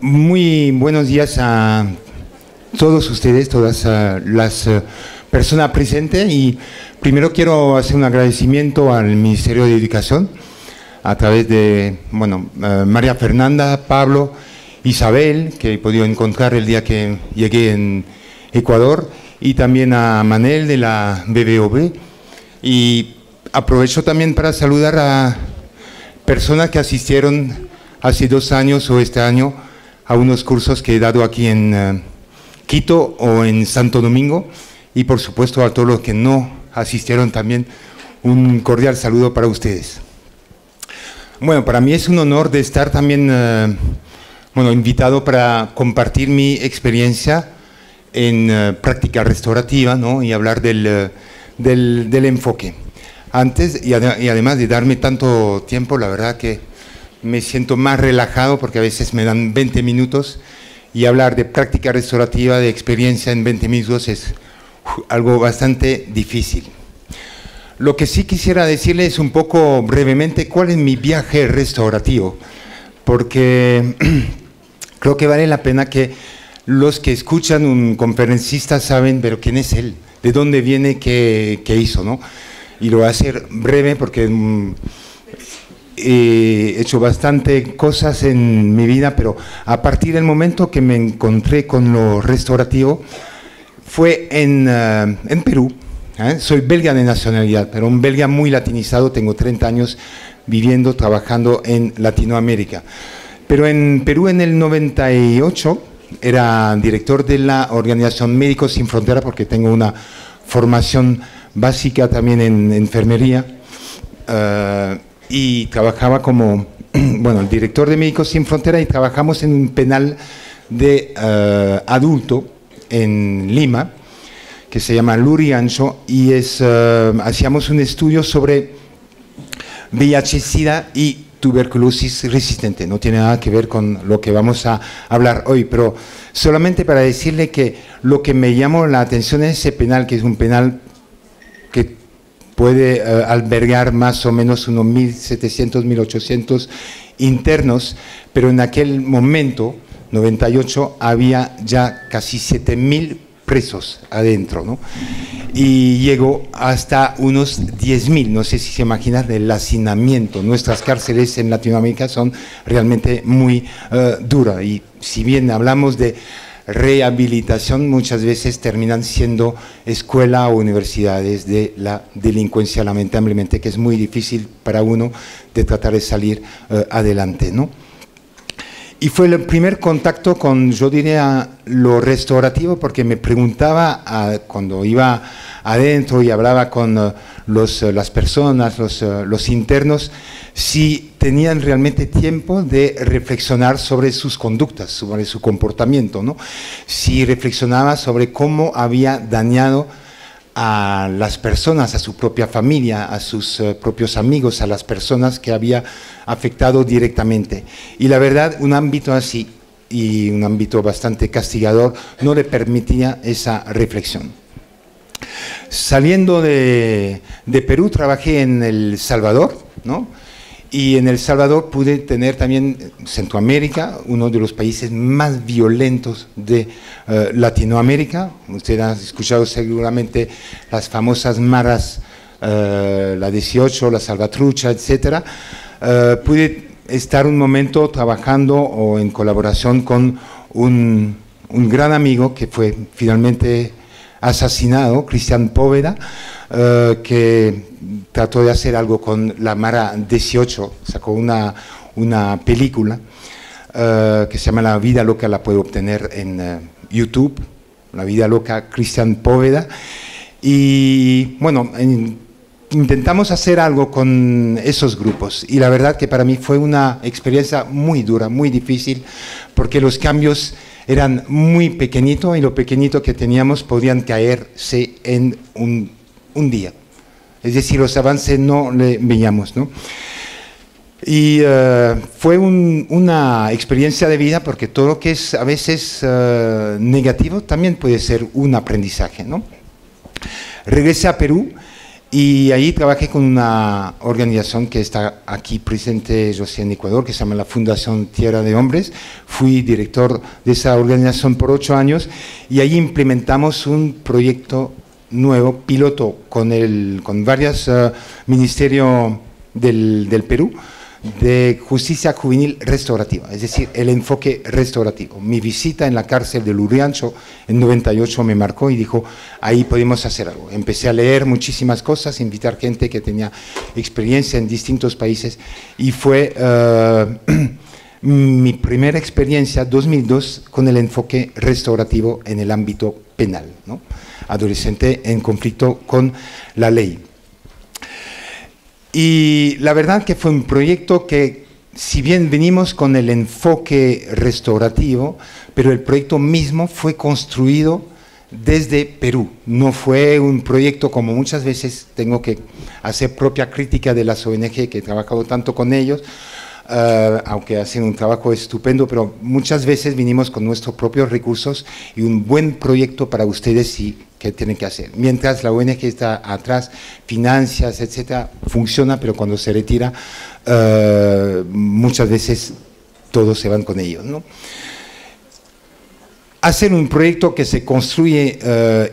Muy buenos días a todos ustedes, todas las personas presentes, y primero quiero hacer un agradecimiento al Ministerio de Educación a través de María Fernanda, Pablo, Isabel, que he podido encontrar el día que llegué en Ecuador, y también a Manel de la BBOB. Y aprovecho también para saludar a personas que asistieron hace 2 años o este año a unos cursos que he dado aquí en Quito o en Santo Domingo, y por supuesto a todos los que no asistieron también un cordial saludo para ustedes. Bueno, para mí es un honor de estar también invitado para compartir mi experiencia en práctica restaurativa, ¿no? Y hablar del enfoque. Antes, y además de darme tanto tiempo, la verdad que me siento más relajado porque a veces me dan 20 minutos y hablar de práctica restaurativa, de experiencia en 20 minutos es algo bastante difícil. Lo que sí quisiera decirles un poco brevemente cuál es mi viaje restaurativo, porque creo que vale la pena que los que escuchan un conferencista saben, pero quién es él, de dónde viene, qué hizo, ¿no? Y lo voy a hacer breve porque he hecho bastante cosas en mi vida, pero a partir del momento que me encontré con lo restaurativo fue en Perú. Soy belga de nacionalidad, pero un belga muy latinizado, tengo 30 años viviendo, trabajando en Latinoamérica. Pero en Perú en el 98 era director de la organización Médicos Sin Fronteras, porque tengo una formación básica también en enfermería, y trabajaba como el director de Médicos Sin Fronteras, y trabajamos en un penal de adulto en Lima que se llama Lurigancho, y hacíamos un estudio sobre VIH-Sida y tuberculosis resistente. No tiene nada que ver con lo que vamos a hablar hoy, pero solamente para decirle que lo que me llamó la atención es ese penal, que es un penal que puede albergar más o menos unos 1.700, 1.800 internos, pero en aquel momento, 98, había ya casi 7.000 presos adentro, ¿no? Y llegó hasta unos 10.000, no sé si se imaginan el hacinamiento. Nuestras cárceles en Latinoamérica son realmente muy duras, y si bien hablamos de rehabilitación, muchas veces terminan siendo escuela o universidades de la delincuencia, lamentablemente, que es muy difícil para uno de tratar de salir adelante, ¿no? Y fue el primer contacto con, yo diría, lo restaurativo, porque me preguntaba cuando iba adentro y hablaba con las personas, los internos, si tenían realmente tiempo de reflexionar sobre sus conductas, sobre su comportamiento, ¿no? Si reflexionaba sobre cómo había dañado a las personas, a su propia familia, a sus propios amigos, a las personas que había afectado directamente. Y la verdad, un ámbito así, y un ámbito bastante castigador, no le permitía esa reflexión. Saliendo de Perú, trabajé en El Salvador, ¿no? Y en El Salvador pude tener también Centroamérica, uno de los países más violentos de Latinoamérica. Usted ha escuchado seguramente las famosas maras, la 18, la Salvatrucha, etc. Pude estar un momento trabajando o en colaboración con un gran amigo que fue finalmente asesinado, Cristian Poveda, que trató de hacer algo con la Mara 18, sacó una película que se llama La Vida Loca, la puede obtener en YouTube, La Vida Loca, Cristian Poveda, y bueno, intentamos hacer algo con esos grupos, y la verdad que para mí fue una experiencia muy dura, muy difícil, porque los cambios eran muy pequeñitos, y lo pequeñito que teníamos podían caerse en un día. Es decir, los avances no le veíamos, ¿no? Y fue una experiencia de vida, porque todo lo que es a veces negativo también puede ser un aprendizaje, ¿no? Regresé a Perú Y ahí trabajé con una organización que está aquí presente, yo sé, en Ecuador, que se llama la Fundación Tierra de Hombres. Fui director de esa organización por 8 años y ahí implementamos un proyecto nuevo, piloto, con varios ministerios del Perú, de justicia juvenil restaurativa, es decir, el enfoque restaurativo. Mi visita en la cárcel de Luriancho en 98 me marcó y dijo, ahí podemos hacer algo. Empecé a leer muchísimas cosas, invitar gente que tenía experiencia en distintos países y fue mi primera experiencia, 2002, con el enfoque restaurativo en el ámbito penal, ¿no? Adolescente en conflicto con la ley. Y la verdad que fue un proyecto que, si bien venimos con el enfoque restaurativo, pero el proyecto mismo fue construido desde Perú. No fue un proyecto, como muchas veces tengo que hacer propia crítica de las ONG, que he trabajado tanto con ellos, aunque hacen un trabajo estupendo, pero muchas veces vinimos con nuestros propios recursos y un buen proyecto para ustedes y que tienen que hacer. Mientras la ONG está atrás, financias, etcétera, funciona, pero cuando se retira, muchas veces todos se van con ellos, ¿no? Hacer un proyecto que se construye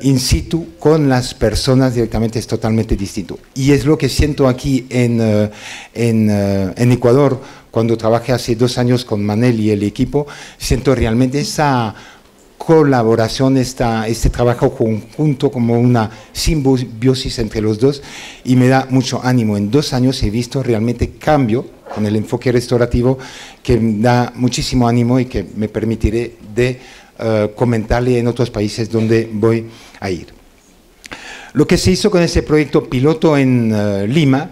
in situ con las personas directamente es totalmente distinto. Y es lo que siento aquí en Ecuador, cuando trabajé hace 2 años con Manel y el equipo, siento realmente esa colaboración, este trabajo conjunto, como una simbiosis entre los dos, y me da mucho ánimo. En 2 años he visto realmente cambio con el enfoque restaurativo que me da muchísimo ánimo y que me permitiré de comentarle en otros países donde voy a ir. Lo que se hizo con ese proyecto piloto en Lima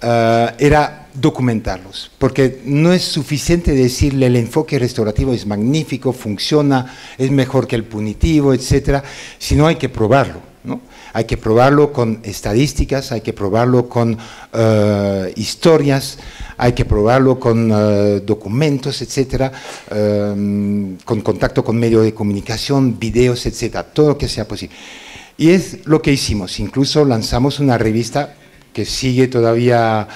era documentarlos, porque no es suficiente decirle el enfoque restaurativo es magnífico, funciona, es mejor que el punitivo, etcétera, sino hay que probarlo, ¿no? Hay que probarlo con estadísticas, hay que probarlo con historias, hay que probarlo con documentos, etcétera, con contacto con medios de comunicación, videos, etcétera, todo lo que sea posible. Y es lo que hicimos, incluso lanzamos una revista que sigue todavía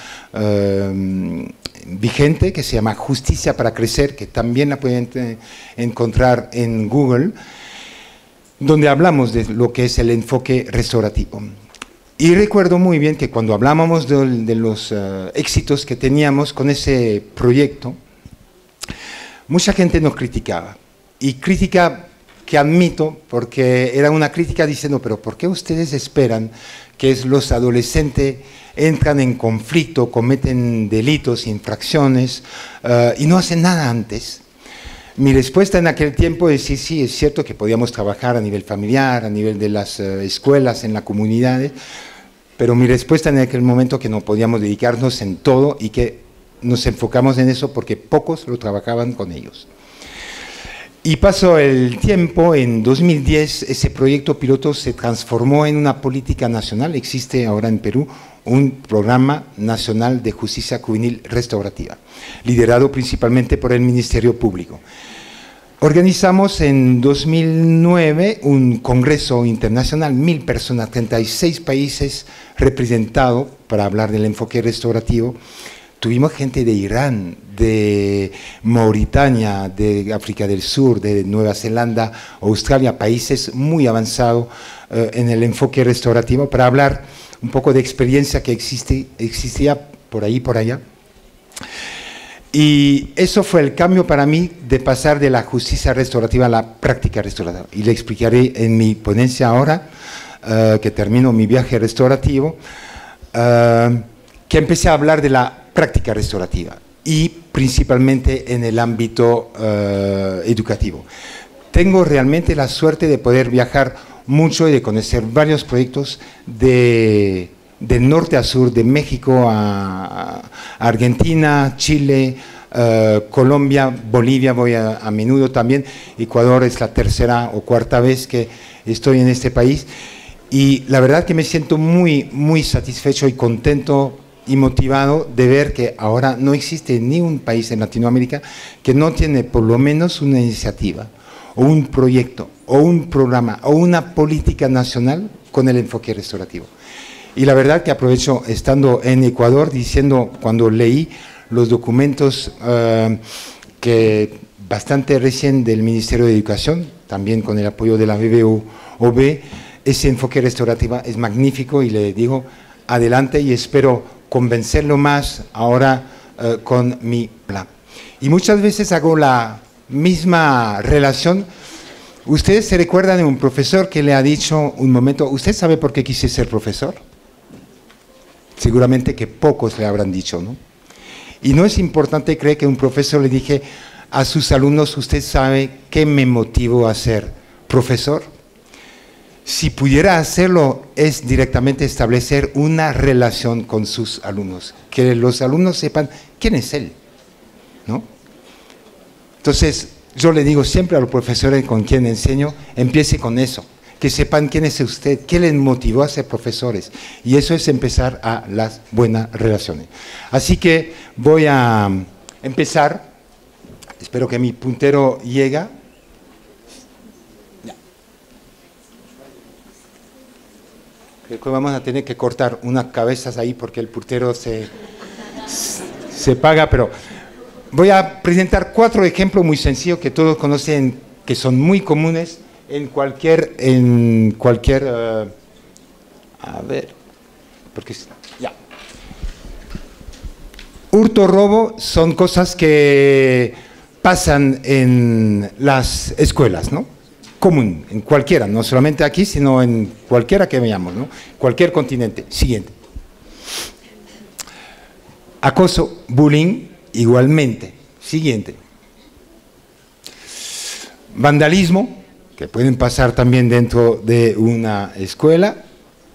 vigente, que se llama Justicia para Crecer, que también la pueden encontrar en Google, donde hablamos de lo que es el enfoque restaurativo. Y recuerdo muy bien que cuando hablábamos de los éxitos que teníamos con ese proyecto, mucha gente nos criticaba. Y crítica que admito, porque era una crítica diciendo, pero ¿por qué ustedes esperan que los adolescentes entran en conflicto, cometen delitos, infracciones y no hacen nada antes? Mi respuesta en aquel tiempo es decir, sí, es cierto que podíamos trabajar a nivel familiar, a nivel de las escuelas, en las comunidades, pero mi respuesta en aquel momento que no podíamos dedicarnos en todo y que nos enfocamos en eso porque pocos lo trabajaban con ellos. Y pasó el tiempo, en 2010 ese proyecto piloto se transformó en una política nacional. Existe ahora en Perú un programa nacional de justicia juvenil restaurativa, liderado principalmente por el Ministerio Público. Organizamos en 2009 un congreso internacional, 1000 personas, 36 países representados para hablar del enfoque restaurativo. Tuvimos gente de Irán, de Mauritania, de África del Sur, de Nueva Zelanda, Australia, países muy avanzados en el enfoque restaurativo, para hablar un poco de experiencia que existía por ahí, por allá. Y eso fue el cambio para mí de pasar de la justicia restaurativa a la práctica restaurativa. Y le explicaré en mi ponencia ahora, que termino mi viaje restaurativo, que empecé a hablar de la práctica restaurativa y principalmente en el ámbito educativo. Tengo realmente la suerte de poder viajar mucho y de conocer varios proyectos de norte a sur, de México a Argentina, Chile, Colombia, Bolivia, voy a menudo también. Ecuador es la 3ª o 4ª vez que estoy en este país y la verdad que me siento muy, muy satisfecho y contento y motivado de ver que ahora no existe ni un país en Latinoamérica que no tiene por lo menos una iniciativa o un proyecto o un programa o una política nacional con el enfoque restaurativo. Y la verdad que aprovecho estando en Ecuador diciendo, cuando leí los documentos que bastante recién del Ministerio de Educación, también con el apoyo de la BBVA, ese enfoque restaurativo es magnífico y le digo adelante y espero convencerlo más ahora con mi plan. Y muchas veces hago la misma relación. ¿Ustedes se recuerdan de un profesor que le ha dicho un momento, ¿usted sabe por qué quise ser profesor? Seguramente que pocos le habrán dicho, ¿no? Y no es importante creer que un profesor le dije a sus alumnos, ¿usted sabe qué me motivó a ser profesor? Si pudiera hacerlo, es directamente establecer una relación con sus alumnos, que los alumnos sepan quién es él, ¿no? Entonces, yo le digo siempre a los profesores con quien enseño, empiece con eso, que sepan quién es usted, qué les motivó a ser profesores. Y eso es empezar a las buenas relaciones. Así que voy a empezar, espero que mi puntero llegue. Creo que vamos a tener que cortar unas cabezas ahí porque el puntero se paga, pero voy a presentar 4 ejemplos muy sencillos que todos conocen, que son muy comunes en cualquier a ver, porque ya. Hurto, robo son cosas que pasan en las escuelas, ¿no? Común, en cualquiera, no solamente aquí, sino en cualquiera que veamos, ¿no? Cualquier continente. Siguiente. Acoso, bullying, igualmente. Siguiente. Vandalismo, que pueden pasar también dentro de una escuela.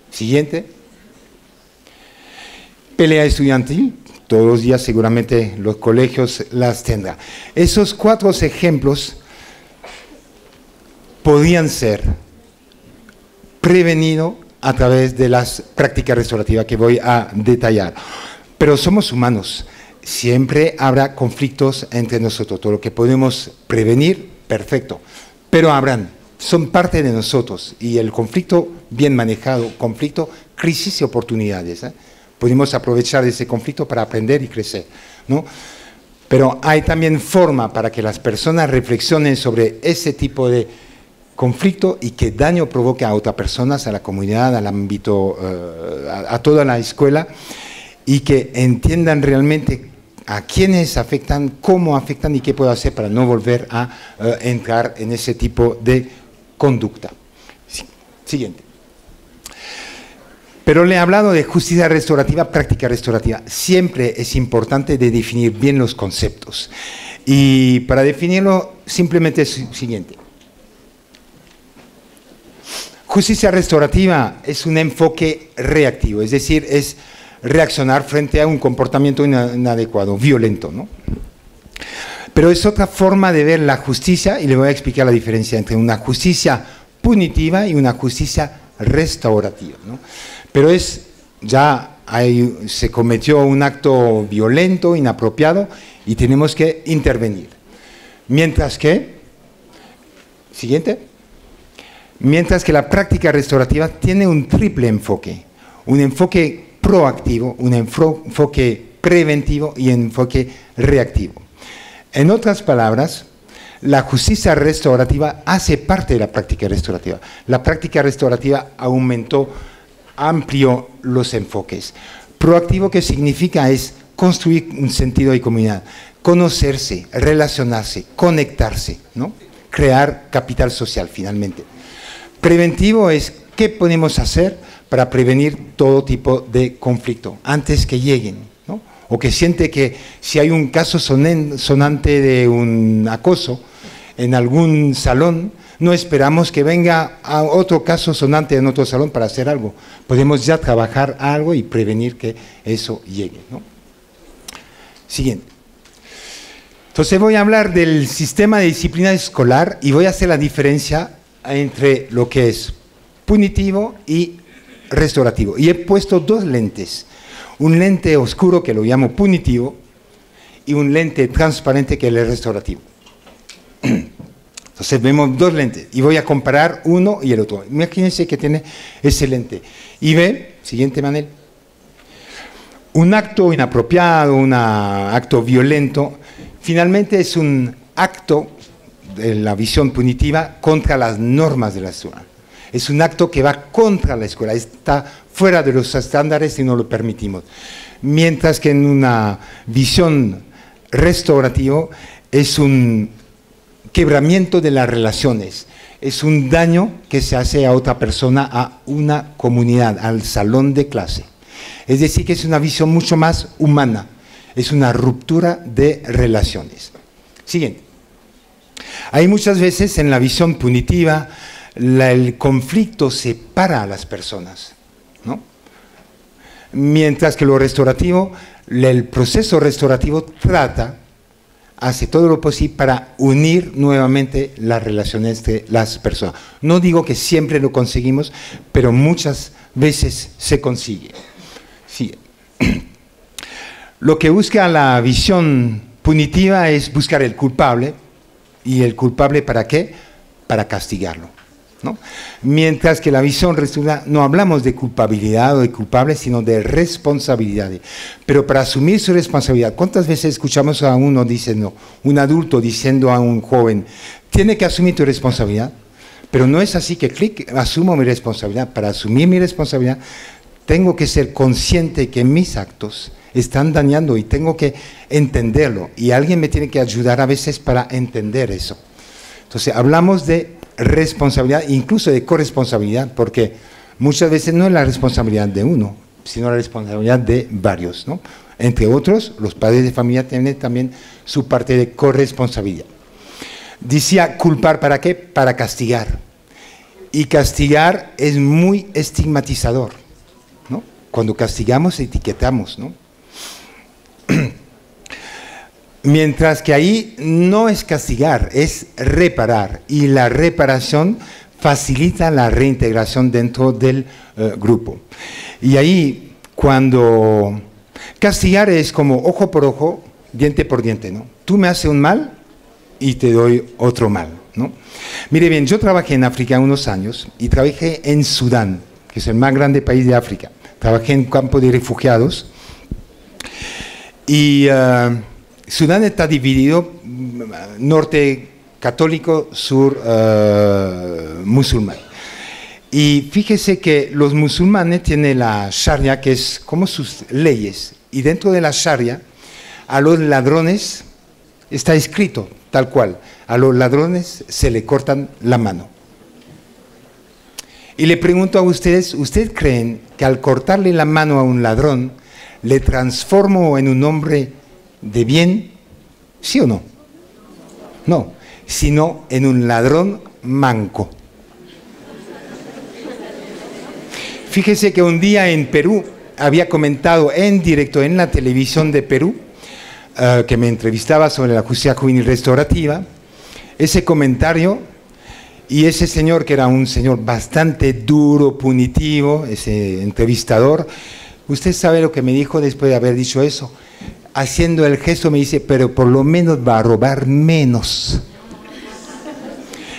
Siguiente. Pelea estudiantil, todos los días seguramente los colegios las tendrán. Esos 4 ejemplos podían ser prevenidos a través de las prácticas restaurativas que voy a detallar. Pero somos humanos, siempre habrá conflictos entre nosotros. Todo lo que podemos prevenir, perfecto, pero son parte de nosotros, y el conflicto bien manejado, conflicto, crisis y oportunidades, podemos aprovechar ese conflicto para aprender y crecer, ¿no? Pero hay también forma para que las personas reflexionen sobre ese tipo de conflicto y qué daño provoca a otras personas, a la comunidad, al ámbito, a toda la escuela, y que entiendan realmente a quiénes afectan, cómo afectan y qué puedo hacer para no volver a entrar en ese tipo de conducta. Siguiente. Pero le he hablado de justicia restaurativa, práctica restaurativa. Siempre es importante de definir bien los conceptos. Y para definirlo, simplemente es el siguiente. Justicia restaurativa es un enfoque reactivo, es decir, es reaccionar frente a un comportamiento inadecuado, violento, ¿no? Pero es otra forma de ver la justicia, y le voy a explicar la diferencia entre una justicia punitiva y una justicia restaurativa, ¿no? Pero se cometió un acto violento, inapropiado, y tenemos que intervenir. Mientras que, siguiente, mientras que la práctica restaurativa tiene un triple enfoque, un enfoque proactivo, un enfoque preventivo y un enfoque reactivo. En otras palabras, la justicia restaurativa hace parte de la práctica restaurativa. La práctica restaurativa amplió los enfoques. Proactivo, ¿qué significa? Es construir un sentido de comunidad, conocerse, relacionarse, conectarse, ¿no? Crear capital social, finalmente. Preventivo es qué podemos hacer para prevenir todo tipo de conflicto antes que lleguen, ¿no? O que siente que si hay un caso sonante de un acoso en algún salón, no esperamos que venga a otro caso sonante en otro salón para hacer algo. Podemos ya trabajar algo y prevenir que eso llegue, ¿no? Siguiente. Entonces voy a hablar del sistema de disciplina escolar y voy a hacer la diferencia entre lo que es punitivo y restaurativo. Y he puesto 2 lentes. Un lente oscuro que lo llamo punitivo y un lente transparente que es el restaurativo. Entonces vemos 2 lentes y voy a comparar uno y el otro. Imagínense que tiene ese lente y ve Siguiente, Manel. Un acto inapropiado, un acto violento, finalmente es un acto de la visión punitiva contra las normas de la escuela. Es un acto que va contra la escuela, está fuera de los estándares y no lo permitimos. Mientras que en una visión restaurativa es un quebramiento de las relaciones, es un daño que se hace a otra persona, a una comunidad, al salón de clase. Es decir, que es una visión mucho más humana, es una ruptura de relaciones. Siguiente. Hay muchas veces en la visión punitiva, el conflicto separa a las personas, ¿no? Mientras que lo restaurativo, el proceso restaurativo hace todo lo posible para unir nuevamente las relaciones de las personas. No digo que siempre lo conseguimos, pero muchas veces se consigue. Sí. Lo que busca la visión punitiva es buscar el culpable, ¿y el culpable para qué? Para castigarlo, ¿no? Mientras que la visión restaurativa no hablamos de culpabilidad o de culpable, sino de responsabilidades. Pero para asumir su responsabilidad, ¿cuántas veces escuchamos a uno diciendo, un adulto diciendo a un joven, tiene que asumir tu responsabilidad? Pero no es así que clic, asumo mi responsabilidad. Para asumir mi responsabilidad, tengo que ser consciente que mis actos están dañando y tengo que entenderlo. Y alguien me tiene que ayudar a veces para entender eso. Entonces, hablamos de responsabilidad, incluso de corresponsabilidad, porque muchas veces no es la responsabilidad de uno, sino la responsabilidad de varios, ¿no? Entre otros, los padres de familia tienen también su parte de corresponsabilidad. Decía, culpar, ¿para qué? Para castigar. Y castigar es muy estigmatizador, ¿no? Cuando castigamos, etiquetamos, ¿no? Mientras que ahí no es castigar, es reparar. Y la reparación facilita la reintegración dentro del grupo. Y ahí, cuando castigar es como ojo por ojo, diente por diente, ¿no? Tú me haces un mal y te doy otro mal, ¿no? Mire bien, yo trabajé en África unos años y trabajé en Sudán, que es el más grande país de África. Trabajé en un campo de refugiados y Sudán está dividido norte católico, sur musulmán. Y fíjese que los musulmanes tienen la Sharia, que es como sus leyes, y dentro de la Sharia a los ladrones está escrito tal cual, a los ladrones se le cortan la mano. Y le pregunto a ustedes, ¿ustedes creen que al cortarle la mano a un ladrón le transformo en un hombre de bien? ¿Sí o no? No, sino en un ladrón manco. Fíjese que un día en Perú había comentado en directo en la televisión de Perú, que me entrevistaba sobre la justicia juvenil restaurativa, ese comentario, y ese señor, que era un señor bastante duro, punitivo, ese entrevistador, usted sabe lo que me dijo después de haber dicho eso. Haciendo el gesto me dice, pero por lo menos va a robar menos.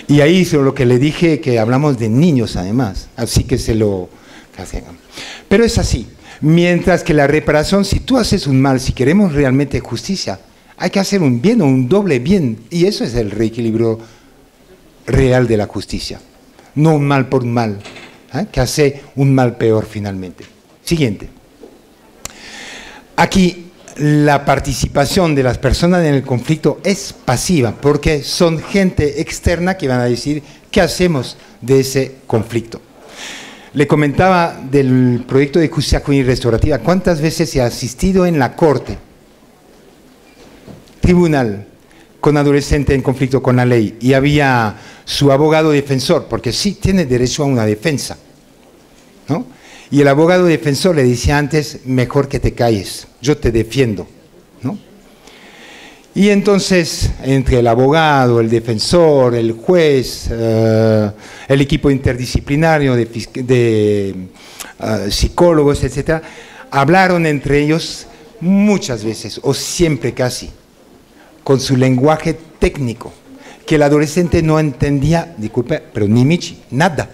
Y ahí hizo lo que le dije, que hablamos de niños además, así que se lo... Pero es así, mientras que la reparación, si tú haces un mal, si queremos realmente justicia, hay que hacer un bien o un doble bien, y eso es el reequilibrio real de la justicia, no un mal por un mal, que hace un mal peor finalmente. Siguiente. Aquí la participación de las personas en el conflicto es pasiva, porque son gente externa que van a decir qué hacemos de ese conflicto. Le comentaba del proyecto de justicia juvenil restaurativa. ¿Cuántas veces se ha asistido en la corte, tribunal, con adolescente en conflicto con la ley, y había su abogado defensor, porque sí tiene derecho a una defensa, ¿no? Y el abogado defensor le decía antes, mejor que te calles, yo te defiendo, ¿no? Y entonces, entre el abogado, el defensor, el juez, el equipo interdisciplinario de psicólogos, etcétera, hablaron entre ellos muchas veces, o siempre casi, con su lenguaje técnico, que el adolescente no entendía, disculpe, pero ni Michi, nada.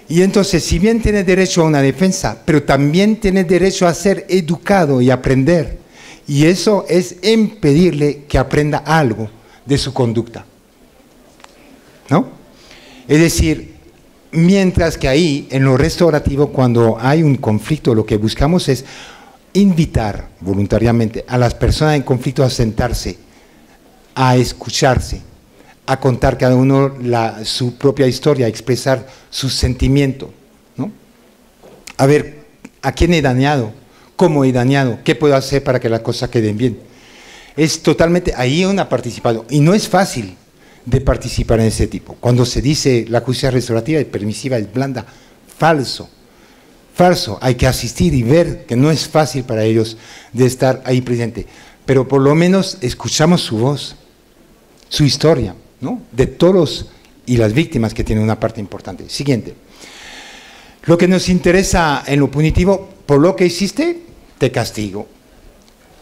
Y entonces, si bien tiene derecho a una defensa, pero también tiene derecho a ser educado y aprender. Y eso es impedirle que aprenda algo de su conducta, ¿no? Es decir, mientras que ahí, en lo restaurativo, cuando hay un conflicto, lo que buscamos es invitar voluntariamente a las personas en conflicto a sentarse, a escucharse, a contar cada uno su propia historia, a expresar sus sentimientos, ¿no? A ver, ¿a quién he dañado? ¿Cómo he dañado? ¿Qué puedo hacer para que las cosas queden bien? Es totalmente, ahí una participación, y no es fácil de participar en ese tipo. Cuando se dice la justicia restaurativa es permisiva, es blanda, falso, falso. Hay que asistir y ver que no es fácil para ellos de estar ahí presente, pero por lo menos escuchamos su voz, su historia, ¿no? De todos y las víctimas, que tienen una parte importante. Siguiente. Lo que nos interesa en lo punitivo, por lo que hiciste, te castigo.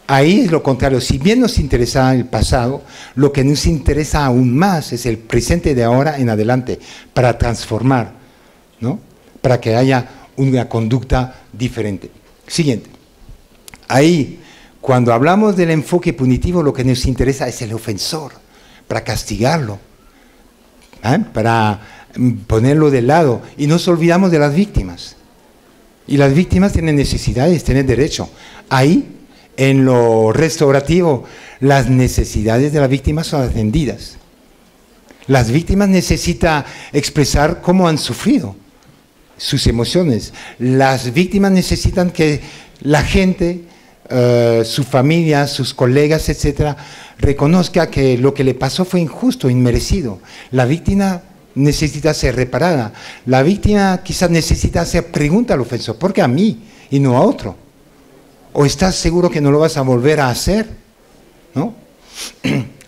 Ahí es lo contrario. Si bien nos interesa el pasado, lo que nos interesa aún más es el presente de ahora en adelante, para transformar, ¿no? Para que haya una conducta diferente. Siguiente. Ahí, cuando hablamos del enfoque punitivo, lo que nos interesa es el ofensor, para castigarlo, para ponerlo de lado, y nos olvidamos de las víctimas. Y las víctimas tienen necesidades, tienen derecho. Ahí, en lo restaurativo, las necesidades de las víctimas son atendidas. Las víctimas necesitan expresar cómo han sufrido, sus emociones. Las víctimas necesitan que la gente, su familia, sus colegas, etcétera, reconozca que lo que le pasó fue injusto, inmerecido. La víctima necesita ser reparada. La víctima quizás necesita hacer pregunta al ofensor: ¿por qué a mí y no a otro? ¿O estás seguro que no lo vas a volver a hacer? ¿No?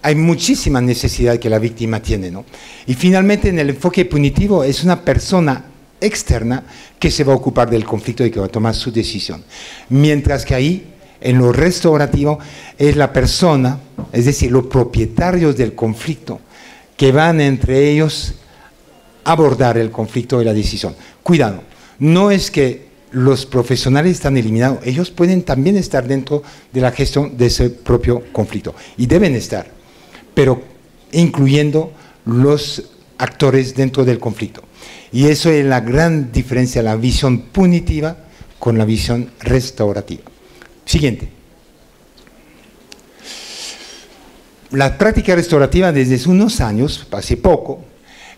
Hay muchísima necesidad que la víctima tiene, ¿no? Y finalmente, en el enfoque punitivo, es una persona externa que se va a ocupar del conflicto y que va a tomar su decisión. Mientras que ahí, en lo restaurativo, es la persona, es decir, los propietarios del conflicto, que van entre ellos a abordar el conflicto y la decisión. Cuidado, no es que los profesionales están eliminados, ellos pueden también estar dentro de la gestión de ese propio conflicto, y deben estar, pero incluyendo los actores dentro del conflicto. Y eso es la gran diferencia, la visión punitiva con la visión restaurativa. Siguiente. La práctica restaurativa, desde unos años, hace poco,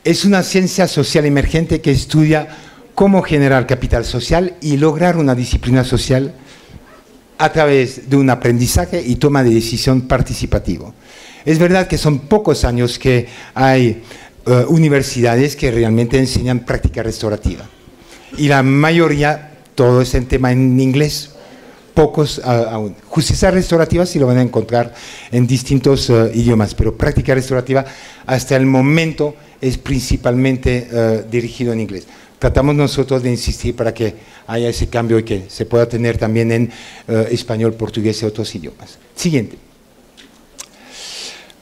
es una ciencia social emergente que estudia cómo generar capital social y lograr una disciplina social a través de un aprendizaje y toma de decisión participativo. Es verdad que son pocos años que hay universidades que realmente enseñan práctica restaurativa, y la mayoría, todo es en tema en inglés, pocos aún. Justicia restaurativa sí lo van a encontrar en distintos idiomas, pero práctica restaurativa hasta el momento es principalmente dirigido en inglés. Tratamos nosotros de insistir para que haya ese cambio y que se pueda tener también en español, portugués y otros idiomas. Siguiente.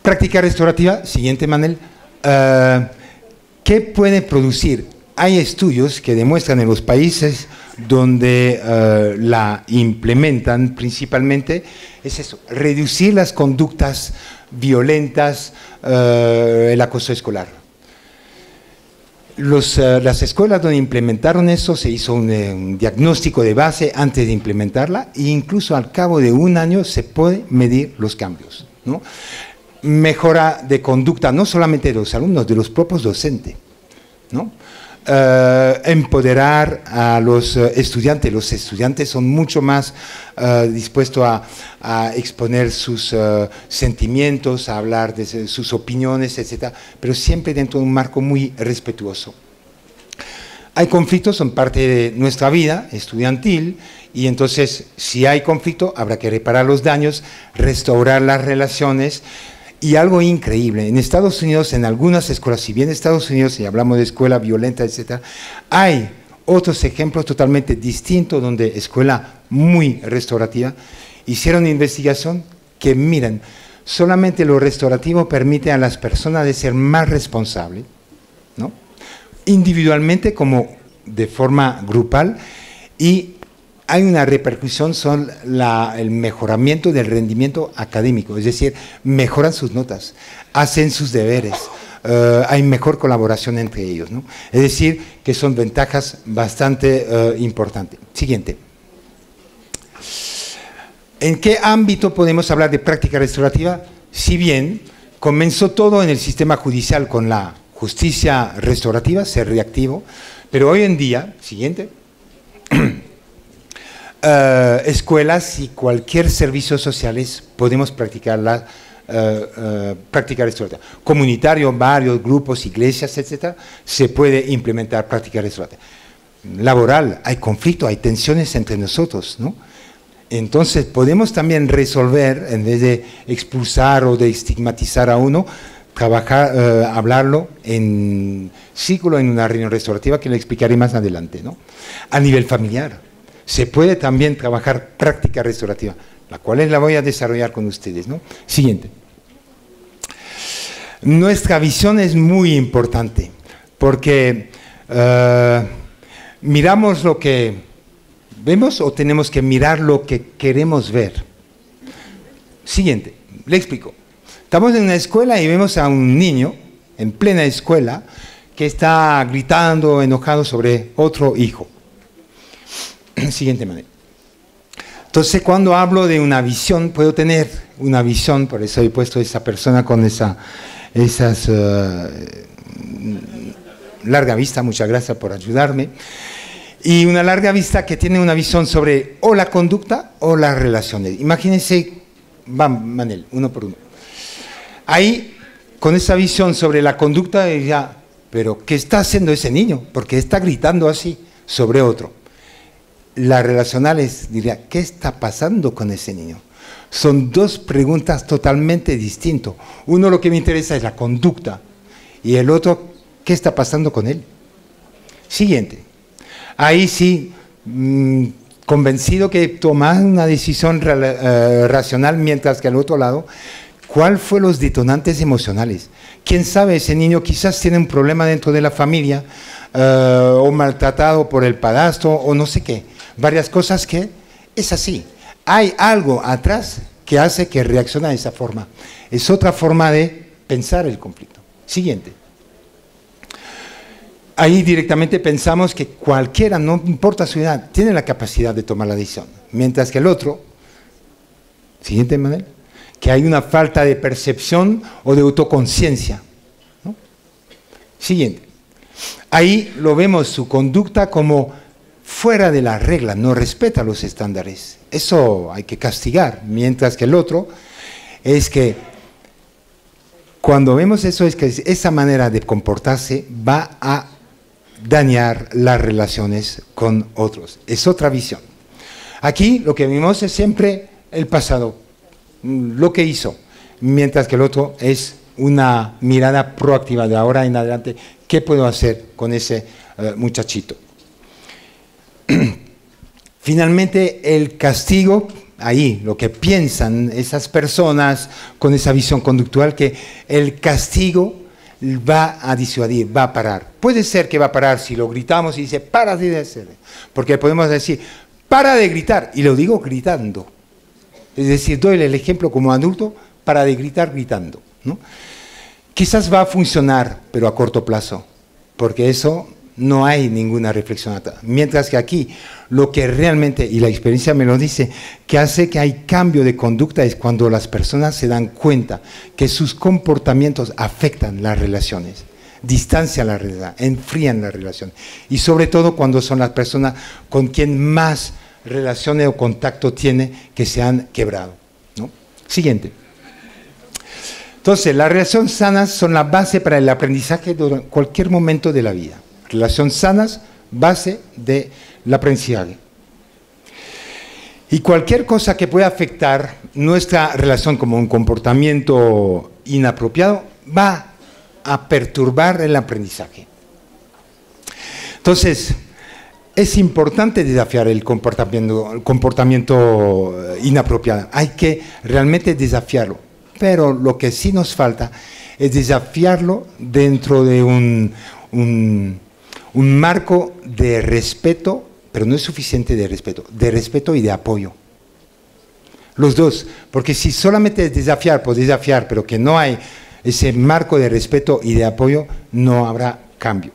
Práctica restaurativa, siguiente, Manel. ¿Qué puede producir? Hay estudios que demuestran en los países donde la implementan principalmente, es eso, reducir las conductas violentas, el acoso escolar. Las escuelas donde implementaron eso, se hizo un diagnóstico de base antes de implementarla, e incluso al cabo de un año se puede medir los cambios, ¿no? Mejora de conducta, no solamente de los alumnos, de los propios docentes, ¿no? Empoderar a los estudiantes son mucho más dispuestos a exponer sus sentimientos, a hablar de sus opiniones, etc., pero siempre dentro de un marco muy respetuoso. Hay conflictos, son parte de nuestra vida estudiantil, y entonces si hay conflicto habrá que reparar los daños, restaurar las relaciones. Y algo increíble, en Estados Unidos, en algunas escuelas, si bien en Estados Unidos, si hablamos de escuela violenta, etc., hay otros ejemplos totalmente distintos donde escuela muy restaurativa hicieron investigación que, miren, solamente lo restaurativo permite a las personas de ser más responsables, ¿no? Individualmente como de forma grupal y hay una repercusión sobre el mejoramiento del rendimiento académico, es decir, mejoran sus notas, hacen sus deberes, hay mejor colaboración entre ellos, ¿no? Es decir, que son ventajas bastante importantes. Siguiente. ¿En qué ámbito podemos hablar de práctica restaurativa? Si bien comenzó todo en el sistema judicial con la justicia restaurativa, ser reactivo, pero hoy en día, siguiente, escuelas y cualquier servicios sociales podemos practicar la práctica restaurativa. Comunitario, varios grupos, iglesias, etcétera, se puede implementar práctica restaurativa. Laboral, hay conflicto, hay tensiones entre nosotros, ¿no? Entonces podemos también resolver, en vez de expulsar o de estigmatizar a uno, trabajar, hablarlo en círculo, en una reunión restaurativa que le explicaré más adelante, ¿no? A nivel familiar, se puede también trabajar práctica restaurativa, la cual la voy a desarrollar con ustedes, ¿no? Siguiente. Nuestra visión es muy importante, porque miramos lo que vemos o tenemos que mirar lo que queremos ver. Siguiente, le explico. Estamos en una escuela y vemos a un niño en plena escuela que está gritando, enojado sobre otro hijo. Siguiente manera. Entonces, cuando hablo de una visión, puedo tener una visión, por eso he puesto a esa persona con esas larga vista, muchas gracias por ayudarme, y una larga vista que tiene una visión sobre o la conducta o las relaciones. Imagínense, vamos, Manel, uno por uno. Ahí, con esa visión sobre la conducta, diría, pero ¿qué está haciendo ese niño? Porque está gritando así sobre otro. Las relacionales, diría, ¿qué está pasando con ese niño? Son dos preguntas totalmente distintas. Uno, lo que me interesa es la conducta, y el otro, ¿qué está pasando con él? Siguiente. Ahí sí, convencido que tomas una decisión racional, mientras que al otro lado, ¿cuál fue los detonantes emocionales? ¿Quién sabe? Ese niño quizás tiene un problema dentro de la familia, o maltratado por el padrastro, o no sé qué. Varias cosas que es así. Hay algo atrás que hace que reaccione de esa forma. Es otra forma de pensar el conflicto. Siguiente. Ahí directamente pensamos que cualquiera, no importa su edad, tiene la capacidad de tomar la decisión. Mientras que el otro, siguiente Manuel, que hay una falta de percepción o de autoconciencia, ¿no? Siguiente. Ahí lo vemos su conducta como fuera de la regla, no respeta los estándares. Eso hay que castigar, mientras que el otro es que cuando vemos eso es que esa manera de comportarse va a dañar las relaciones con otros. Es otra visión. Aquí lo que vimos es siempre el pasado, lo que hizo, mientras que el otro es una mirada proactiva de ahora en adelante. ¿Qué puedo hacer con ese muchachito? Finalmente, el castigo, ahí lo que piensan esas personas con esa visión conductual, que el castigo va a disuadir, va a parar. Puede ser que va a parar si lo gritamos y dice, para de hacer, porque podemos decir, para de gritar, y lo digo gritando. Es decir, doy el ejemplo como adulto, para de gritar gritando, ¿no? Quizás va a funcionar, pero a corto plazo, porque eso no hay ninguna reflexión atrás. Mientras que aquí, lo que realmente, y la experiencia me lo dice, que hace que hay cambio de conducta es cuando las personas se dan cuenta que sus comportamientos afectan las relaciones, distancian la realidad, enfrían la relación. Y sobre todo cuando son las personas con quien más relaciones o contacto tiene que se han quebrado, ¿no? Siguiente. Entonces, las relaciones sanas son la base para el aprendizaje de cualquier momento de la vida. Relaciones sanas, base del aprendizaje. Y cualquier cosa que pueda afectar nuestra relación como un comportamiento inapropiado va a perturbar el aprendizaje. Entonces, es importante desafiar el comportamiento inapropiado. Hay que realmente desafiarlo. Pero lo que sí nos falta es desafiarlo dentro de un un marco de respeto, pero no es suficiente de respeto y de apoyo. Los dos, porque si solamente es desafiar por desafiar, pero que no hay ese marco de respeto y de apoyo, no habrá cambio.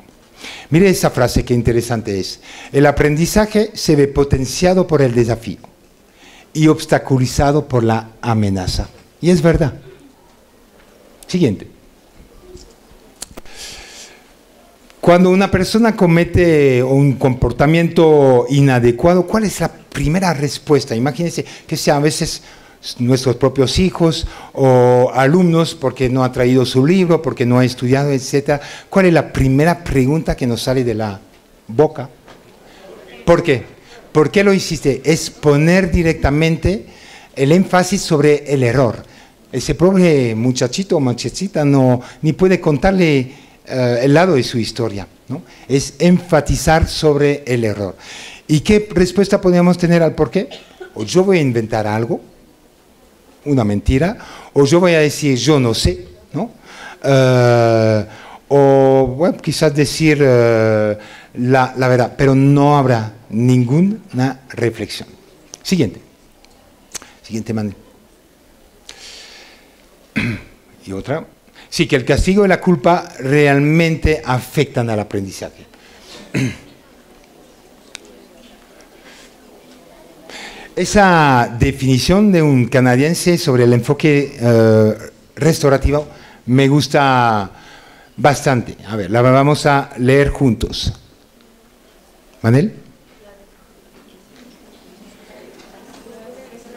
Mire esa frase, qué interesante es. El aprendizaje se ve potenciado por el desafío y obstaculizado por la amenaza. Y es verdad. Siguiente. Cuando una persona comete un comportamiento inadecuado, ¿cuál es la primera respuesta? Imagínense que sea a veces nuestros propios hijos o alumnos porque no ha traído su libro, porque no ha estudiado, etc. ¿Cuál es la primera pregunta que nos sale de la boca? ¿Por qué? ¿Por qué lo hiciste? Es poner directamente el énfasis sobre el error. Ese pobre muchachito o muchachita ni puede contarle el lado de su historia, ¿no? Es enfatizar sobre el error. ¿Y qué respuesta podríamos tener al por qué? O yo voy a inventar algo, una mentira, o yo voy a decir yo no sé, ¿no? O bueno, quizás decir la verdad, pero no habrá ninguna reflexión. Siguiente. Siguiente, Manuel. Y otra. Sí, que el castigo y la culpa realmente afectan al aprendizaje. Esa definición de un canadiense sobre el enfoque restaurativo me gusta bastante. A ver, la vamos a leer juntos. ¿Manel?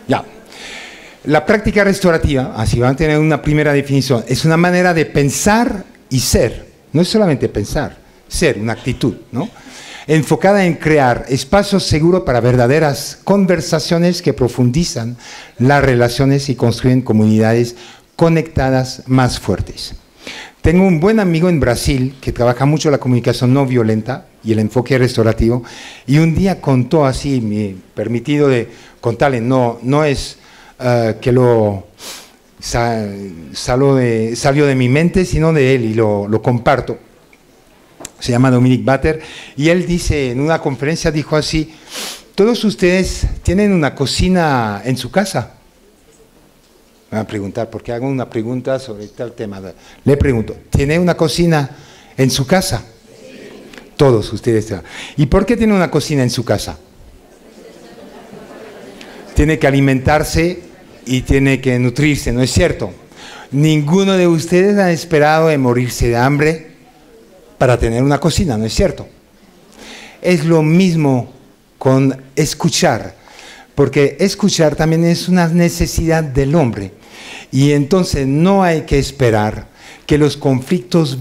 Ya. La práctica restaurativa, así van a tener una primera definición, es una manera de pensar y ser. No es solamente pensar, ser, una actitud, ¿no? Enfocada en crear espacios seguros para verdaderas conversaciones que profundizan las relaciones y construyen comunidades conectadas más fuertes. Tengo un buen amigo en Brasil que trabaja mucho la comunicación no violenta y el enfoque restaurativo, y un día contó así, me permitido de contarle, no es que salió de mi mente, sino de él, y lo comparto. Se llama Dominic Batter, y él dice, en una conferencia dijo así: ¿todos ustedes tienen una cocina en su casa? Me van a preguntar, ¿por qué hago una pregunta sobre tal tema? Le pregunto, ¿tiene una cocina en su casa? Sí. Todos ustedes. ¿Y por qué tiene una cocina en su casa? Tiene que alimentarse y tiene que nutrirse, ¿no es cierto? Ninguno de ustedes ha esperado de morirse de hambre para tener una cocina, ¿no es cierto? Es lo mismo con escuchar, porque escuchar también es una necesidad del hombre, y entonces no hay que esperar que los conflictos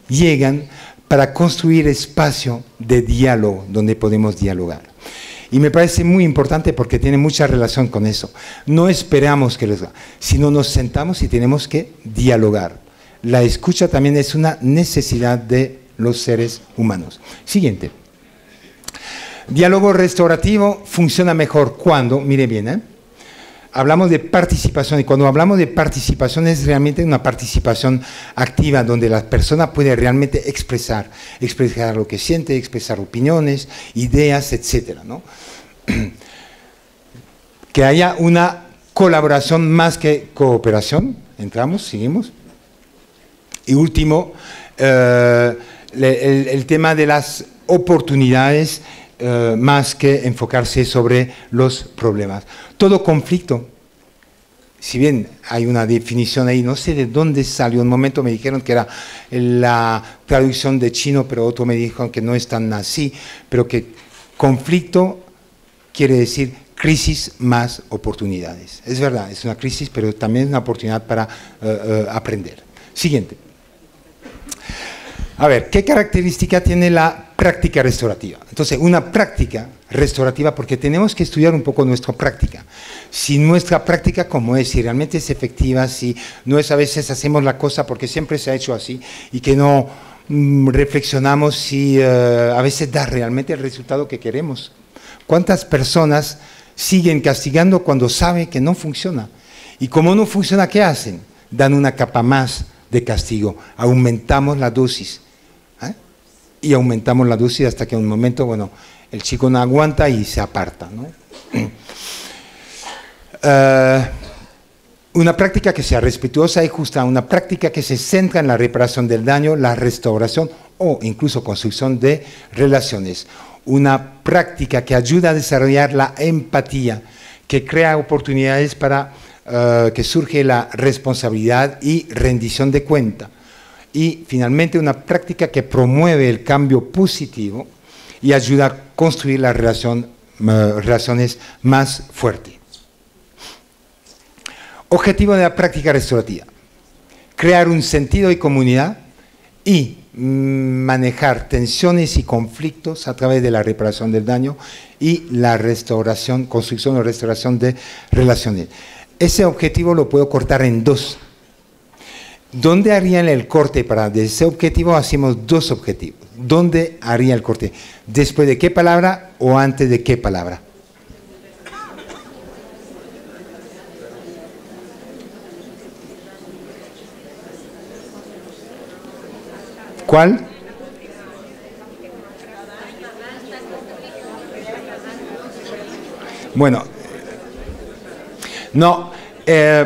llegan para construir espacio de diálogo donde podemos dialogar. Y me parece muy importante porque tiene mucha relación con eso. No esperamos que sino nos sentamos y tenemos que dialogar. La escucha también es una necesidad de los seres humanos. Siguiente. Diálogo restaurativo funciona mejor cuando, mire bien, hablamos de participación, y cuando hablamos de participación es realmente una participación activa, donde la persona puede realmente expresar lo que siente, expresar opiniones, ideas, etcétera, ¿no? Que haya una colaboración más que cooperación. Entramos, seguimos. Y último, el tema de las oportunidades, más que enfocarse sobre los problemas. Todo conflicto, si bien hay una definición ahí, no sé de dónde salió, un momento me dijeron que era la traducción de chino, pero otro me dijo que no es tan así, pero que conflicto quiere decir crisis más oportunidades. Es verdad, es una crisis, pero también es una oportunidad para aprender. Siguiente. A ver, ¿qué característica tiene la práctica restaurativa? Entonces, una práctica restaurativa, porque tenemos que estudiar un poco nuestra práctica. Si nuestra práctica, ¿cómo es? Si realmente es efectiva, si no es a veces hacemos la cosa porque siempre se ha hecho así y que no reflexionamos si a veces da realmente el resultado que queremos. ¿Cuántas personas siguen castigando cuando saben que no funciona? Y como no funciona, ¿qué hacen? Dan una capa más de castigo, aumentamos la dosis. y aumentamos la dosis hasta que en un momento, bueno, el chico no aguanta y se aparta, ¿no? Una práctica que sea respetuosa y justa, una práctica que se centra en la reparación del daño, la restauración o incluso construcción de relaciones. Una práctica que ayuda a desarrollar la empatía, que crea oportunidades para que surge la responsabilidad y rendición de cuenta. Y finalmente una práctica que promueve el cambio positivo y ayuda a construir las relaciones más fuertes. Objetivo de la práctica restaurativa: crear un sentido de comunidad y manejar tensiones y conflictos a través de la reparación del daño y la restauración, construcción o restauración de relaciones. Ese objetivo lo puedo cortar en dos. ¿Dónde harían el corte para de ese objetivo? Hacemos dos objetivos. ¿Dónde haría el corte? ¿Después de qué palabra o antes de qué palabra? ¿Cuál? Bueno, no,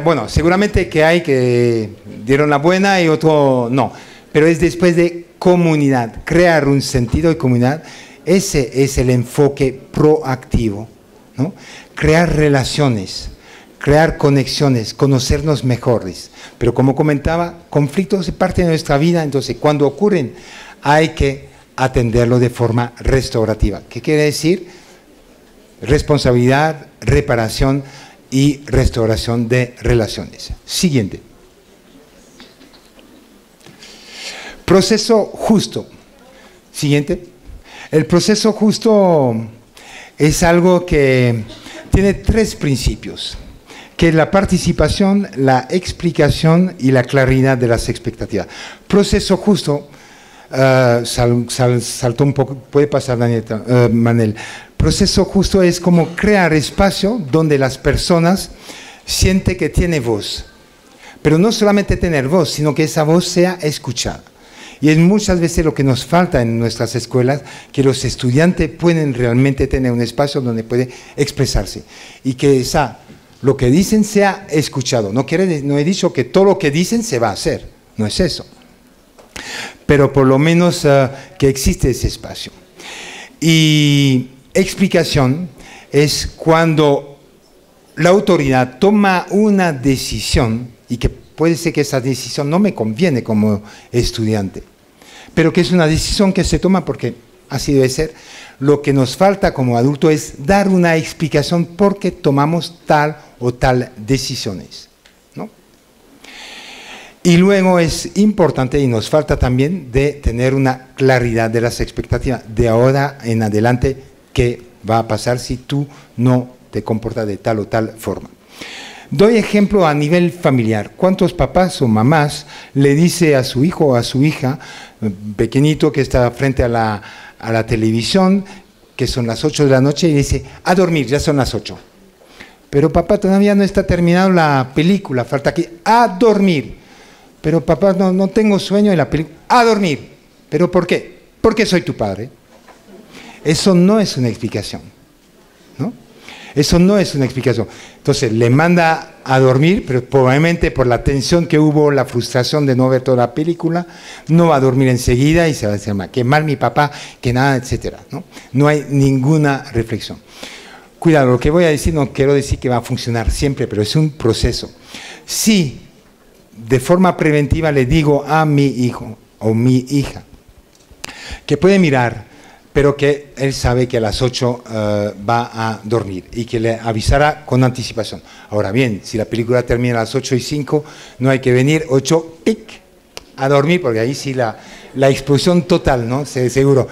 bueno, seguramente que hay que dieron la buena y otro no, pero es después de comunidad, crear un sentido de comunidad. Ese es el enfoque proactivo, ¿no? Crear relaciones, crear conexiones, conocernos mejores. Pero como comentaba, conflictos es parte de nuestra vida, entonces cuando ocurren hay que atenderlo de forma restaurativa. ¿Qué quiere decir? Responsabilidad, reparación y restauración de relaciones. Siguiente. Proceso justo. Siguiente. El proceso justo es algo que tiene tres principios, que es la participación, la explicación y la claridad de las expectativas. Proceso justo, saltó un poco, puede pasar Daniel, Manel. Proceso justo es como crear espacio donde las personas sienten que tiene voz, pero no solamente tener voz, sino que esa voz sea escuchada. Y es muchas veces lo que nos falta en nuestras escuelas, que los estudiantes pueden realmente tener un espacio donde pueden expresarse y que lo que dicen sea escuchado. No he dicho que todo lo que dicen se va a hacer, no es eso. Pero por lo menos que existe ese espacio. Y explicación es cuando la autoridad toma una decisión y que puede ser que esa decisión no me conviene como estudiante, pero que es una decisión que se toma porque así debe ser. Lo que nos falta como adulto es dar una explicación por qué tomamos tal o tal decisiones, ¿no? Y luego es importante y nos falta también de tener una claridad de las expectativas. De ahora en adelante, ¿qué va a pasar si tú no te comportas de tal o tal forma? Doy ejemplo a nivel familiar. ¿Cuántos papás o mamás le dice a su hijo o a su hija, pequeñito que está frente a la televisión, que son las 8 de la noche, y dice, a dormir, ya son las 8. Pero papá, todavía no está terminada la película, falta aquí, a dormir. Pero papá, no tengo sueño en la película, a dormir. ¿Pero por qué? Porque soy tu padre. Eso no es una explicación, ¿no? Eso no es una explicación. Entonces, le manda a dormir, pero probablemente por la tensión que hubo, la frustración de no ver toda la película, no va a dormir enseguida y se va a decir, qué mal mi papá, que nada, etcétera, ¿no? No hay ninguna reflexión. Cuidado, lo que voy a decir no quiero decir que va a funcionar siempre, pero es un proceso. Si de forma preventiva le digo a mi hijo o mi hija que puede mirar, pero que él sabe que a las 8 va a dormir y que le avisará con anticipación. Ahora bien, si la película termina a las 8:05, no hay que venir 8, ¡pic!, a dormir, porque ahí sí la exposición total, ¿no? Seguro,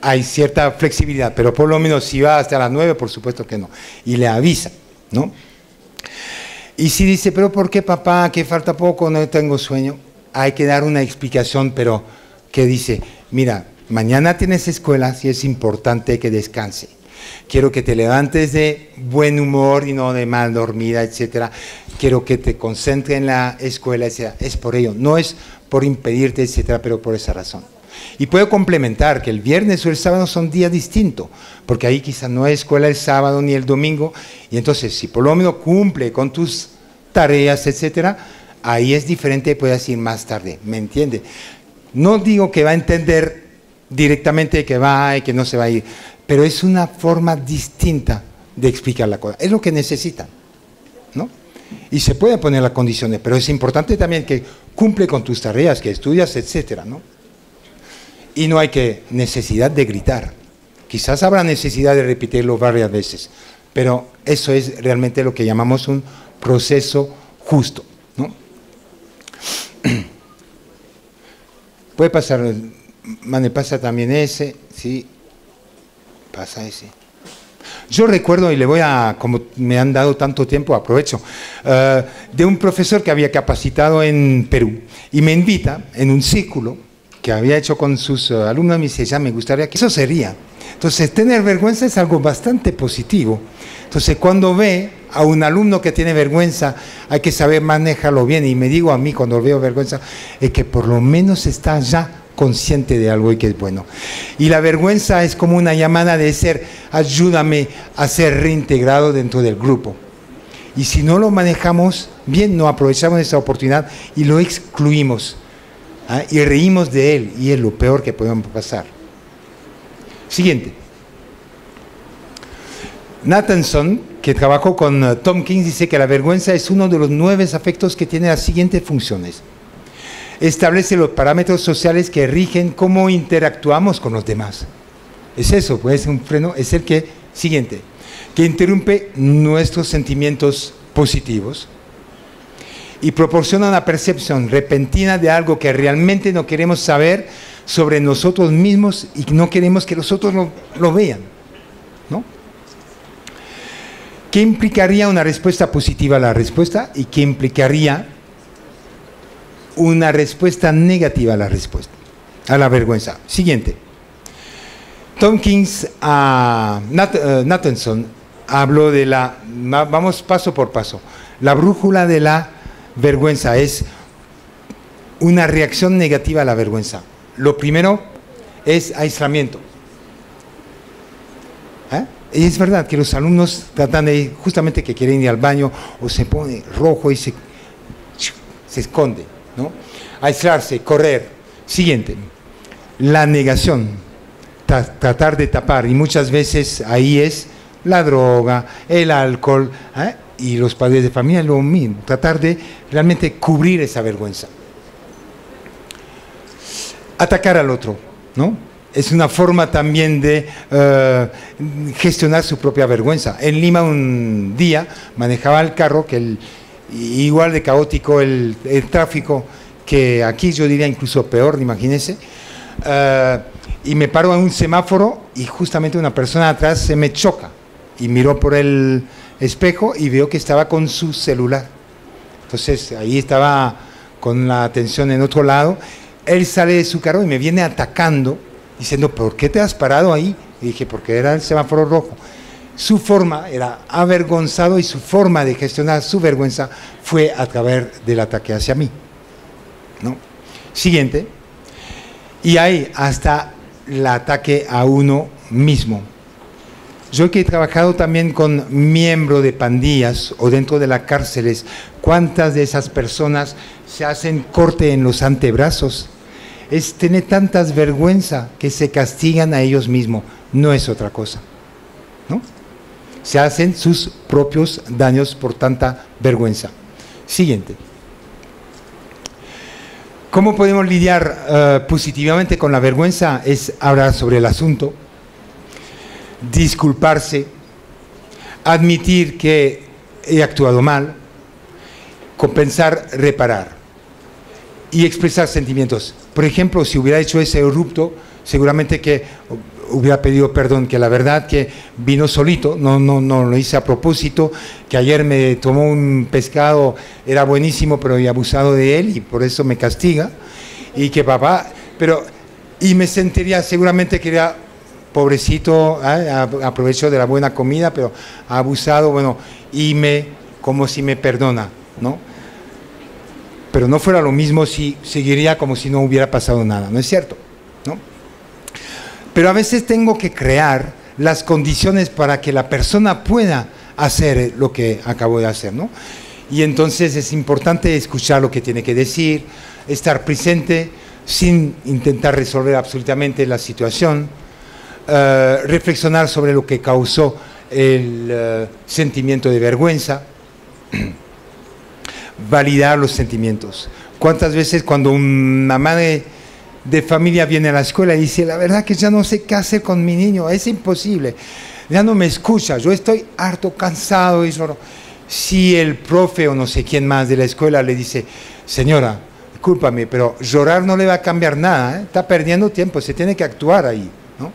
hay cierta flexibilidad, pero por lo menos si va hasta las 9, por supuesto que no. Y le avisa, ¿no? Y si dice, pero ¿por qué papá? Que falta poco, no tengo sueño. Hay que dar una explicación, pero que dice, mira, mañana tienes escuela y es importante que descanse. Quiero que te levantes de buen humor y no de mal dormida, etcétera. Quiero que te concentres en la escuela, etcétera. Es por ello, no es por impedirte, etcétera, pero por esa razón. Y puedo complementar que el viernes o el sábado son días distintos, porque ahí quizás no hay escuela el sábado ni el domingo, y entonces si por lo menos cumple con tus tareas, etcétera, ahí es diferente, puedes ir más tarde, ¿me entiende? No digo que va a entender directamente que va y que no se va a ir, pero es una forma distinta de explicar la cosa, es lo que necesitan, ¿no? Y se pueden poner las condiciones, pero es importante también que cumple con tus tareas, que estudias, etcétera, ¿no? Y no hay necesidad de gritar. Quizás habrá necesidad de repetirlo varias veces, pero eso es realmente lo que llamamos un proceso justo, ¿no? Puede pasar, Mane, pasa también ese, sí, pasa ese. Yo recuerdo, y le voy a, como me han dado tanto tiempo, aprovecho, de un profesor que había capacitado en Perú y me invita en un círculo que había hecho con sus alumnos, me dice, ya me gustaría que eso sería. Entonces, tener vergüenza es algo bastante positivo. Entonces, cuando ve a un alumno que tiene vergüenza, hay que saber manejarlo bien. Y me digo a mí, cuando veo vergüenza, es que por lo menos está ya consciente de algo y que es bueno. Y la vergüenza es como una llamada de ser, ayúdame a ser reintegrado dentro del grupo. Y si no lo manejamos bien, no aprovechamos esa oportunidad y lo excluimos. Y reímos de él, y es lo peor que podemos pasar. Siguiente. Nathanson, que trabajó con Tompkins, dice que la vergüenza es uno de los 9 afectos que tiene las siguientes funciones. Establece los parámetros sociales que rigen cómo interactuamos con los demás. Es eso, pues un freno, es el que, siguiente, que interrumpe nuestros sentimientos positivos y proporciona una percepción repentina de algo que realmente no queremos saber sobre nosotros mismos y no queremos que los otros lo vean, ¿no? ¿Qué implicaría una respuesta positiva a la respuesta y qué implicaría una respuesta negativa a la respuesta, a la vergüenza? Siguiente. Tompkins, Nathanson habló de vamos paso por paso, la brújula de la vergüenza es una reacción negativa a la vergüenza. Lo primero es aislamiento. Y es verdad que los alumnos tratan de, justamente que quieren ir al baño, o se pone rojo y se esconde, ¿no? Aislarse, correr. Siguiente, la negación, tratar de tapar, y muchas veces ahí es la droga, el alcohol, y los padres de familia lo mismo, tratar de realmente cubrir esa vergüenza. Atacar al otro, ¿no? Es una forma también de gestionar su propia vergüenza. En Lima un día manejaba el carro, igual de caótico el tráfico que aquí, yo diría incluso peor, imagínense, y me paro en un semáforo y justamente una persona atrás se me choca y miró por el espejo y veo que estaba con su celular. Entonces ahí estaba con la atención en otro lado. Él sale de su carro y me viene atacando, diciendo, ¿por qué te has parado ahí? Y dije, porque era el semáforo rojo. Su forma era avergonzado y su forma de gestionar su vergüenza fue a través del ataque hacia mí, ¿no? Siguiente. Y hay hasta el ataque a uno mismo. Yo que he trabajado también con miembros de pandillas o dentro de las cárceles, ¿cuántas de esas personas se hacen corte en los antebrazos? Es tener tantas vergüenza que se castigan a ellos mismos, no es otra cosa, ¿no? Se hacen sus propios daños por tanta vergüenza. Siguiente. ¿Cómo podemos lidiar positivamente con la vergüenza? Es hablar sobre el asunto, disculparse, admitir que he actuado mal, compensar, reparar y expresar sentimientos. Por ejemplo, si hubiera hecho ese erupto, seguramente que hubiera pedido perdón, que la verdad que vino solito, no lo hice a propósito, que ayer me tomó un pescado, era buenísimo, pero he abusado de él y por eso me castiga, y que papá, y me sentiría seguramente que era pobrecito, aprovecho de la buena comida, pero ha abusado, bueno, como si me perdona, ¿no? Pero no fuera lo mismo si seguiría como si no hubiera pasado nada, ¿no es cierto? ¿no? Pero a veces tengo que crear las condiciones para que la persona pueda hacer lo que acabo de hacer, ¿no? Y entonces es importante escuchar lo que tiene que decir, estar presente sin intentar resolver absolutamente la situación, reflexionar sobre lo que causó el sentimiento de vergüenza, validar los sentimientos. ¿Cuántas veces cuando una madre de familia viene a la escuela y dice, la verdad que ya no sé qué hacer con mi niño, es imposible, ya no me escucha, yo estoy harto, cansado y solo. Si el profe o no sé quién más de la escuela le dice, señora, discúlpame, pero llorar no le va a cambiar nada, ¿eh? Está perdiendo tiempo, se tiene que actuar ahí, ¿no?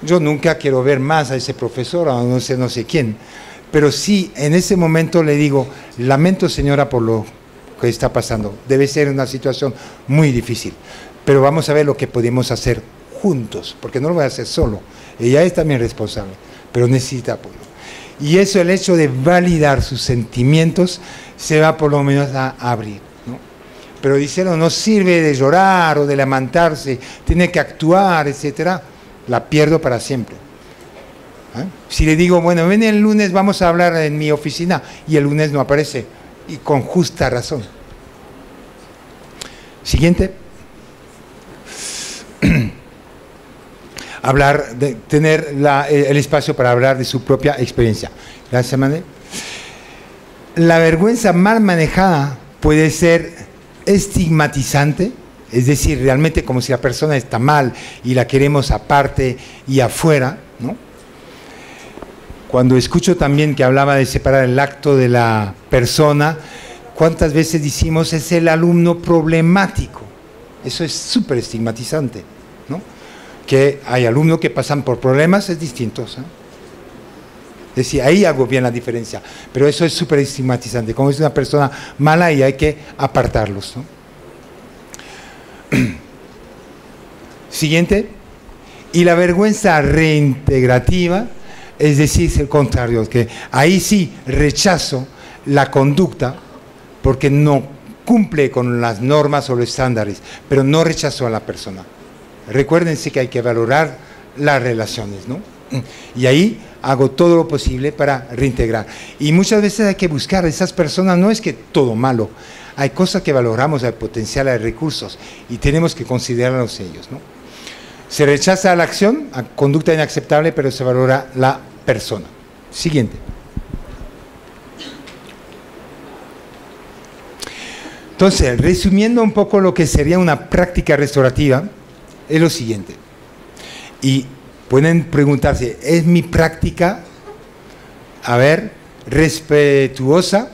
Yo nunca quiero ver más a ese profesor o no sé quién, pero sí, en ese momento le digo, lamento señora por lo que está pasando, debe ser una situación muy difícil, pero vamos a ver lo que podemos hacer juntos, porque no lo voy a hacer solo, ella es también responsable, pero necesita apoyo. Y eso, el hecho de validar sus sentimientos, se va por lo menos a abrir, ¿no? Pero dijeron, no sirve de llorar o de lamentarse, tiene que actuar, etcétera, la pierdo para siempre. ¿Eh? Si le digo, bueno, ven el lunes, vamos a hablar en mi oficina, y el lunes no aparece, y con justa razón. Siguiente. Hablar, tener el espacio para hablar de su propia experiencia. Gracias, Manuel. La vergüenza mal manejada puede ser estigmatizante, es decir, realmente como si la persona está mal y la queremos aparte y afuera, ¿no? Cuando escucho también que hablaba de separar el acto de la persona, ¿cuántas veces decimos es el alumno problemático? Eso es súper estigmatizante, ¿no? Que hay alumnos que pasan por problemas, es distinto, ¿eh? Es decir, ahí hago bien la diferencia, pero eso es súper estigmatizante, como es una persona mala y hay que apartarlos, ¿no? Siguiente. Y la vergüenza reintegrativa, es decir, el contrario, que ahí sí rechazo la conducta porque no cumple con las normas o los estándares, pero no rechazo a la persona. Recuérdense que hay que valorar las relaciones, ¿no? Y ahí hago todo lo posible para reintegrar. Y muchas veces hay que buscar a esas personas, no es que todo malo, hay cosas que valoramos, hay potencial, hay recursos, y tenemos que considerarlos ellos, ¿no? Se rechaza la acción, a conducta inaceptable, pero se valora la persona. Siguiente. Entonces, resumiendo un poco lo que sería una práctica restaurativa, es lo siguiente. Y pueden preguntarse, ¿es mi práctica, a ver, respetuosa?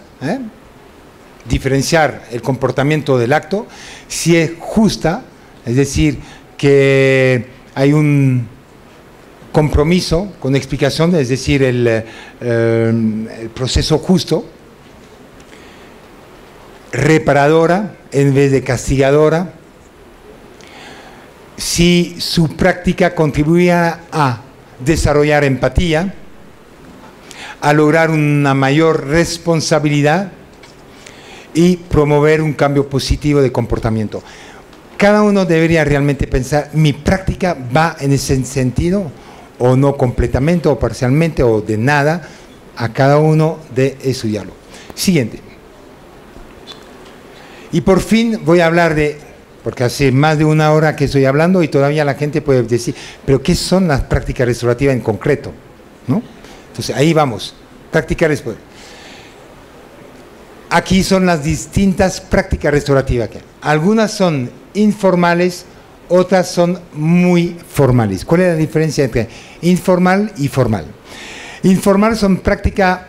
Diferenciar el comportamiento del acto, si es justa, es decir, que hay un compromiso con explicación, es decir, el proceso justo, reparadora en vez de castigadora, si su práctica contribuía a desarrollar empatía, a lograr una mayor responsabilidad y promover un cambio positivo de comportamiento. Cada uno debería realmente pensar, ¿mi práctica va en ese sentido o no completamente o parcialmente o de nada? A cada uno de estudiarlo. Siguiente. Y por fin voy a hablar de, porque hace más de una hora que estoy hablando y todavía la gente puede decir, pero ¿qué son las prácticas restaurativas en concreto? ¿No? Entonces ahí vamos, prácticas restaurativas. Aquí son las distintas prácticas restaurativas que hay. Algunas son informales, otras son muy formales. ¿Cuál es la diferencia entre informal y formal? Informal son práctica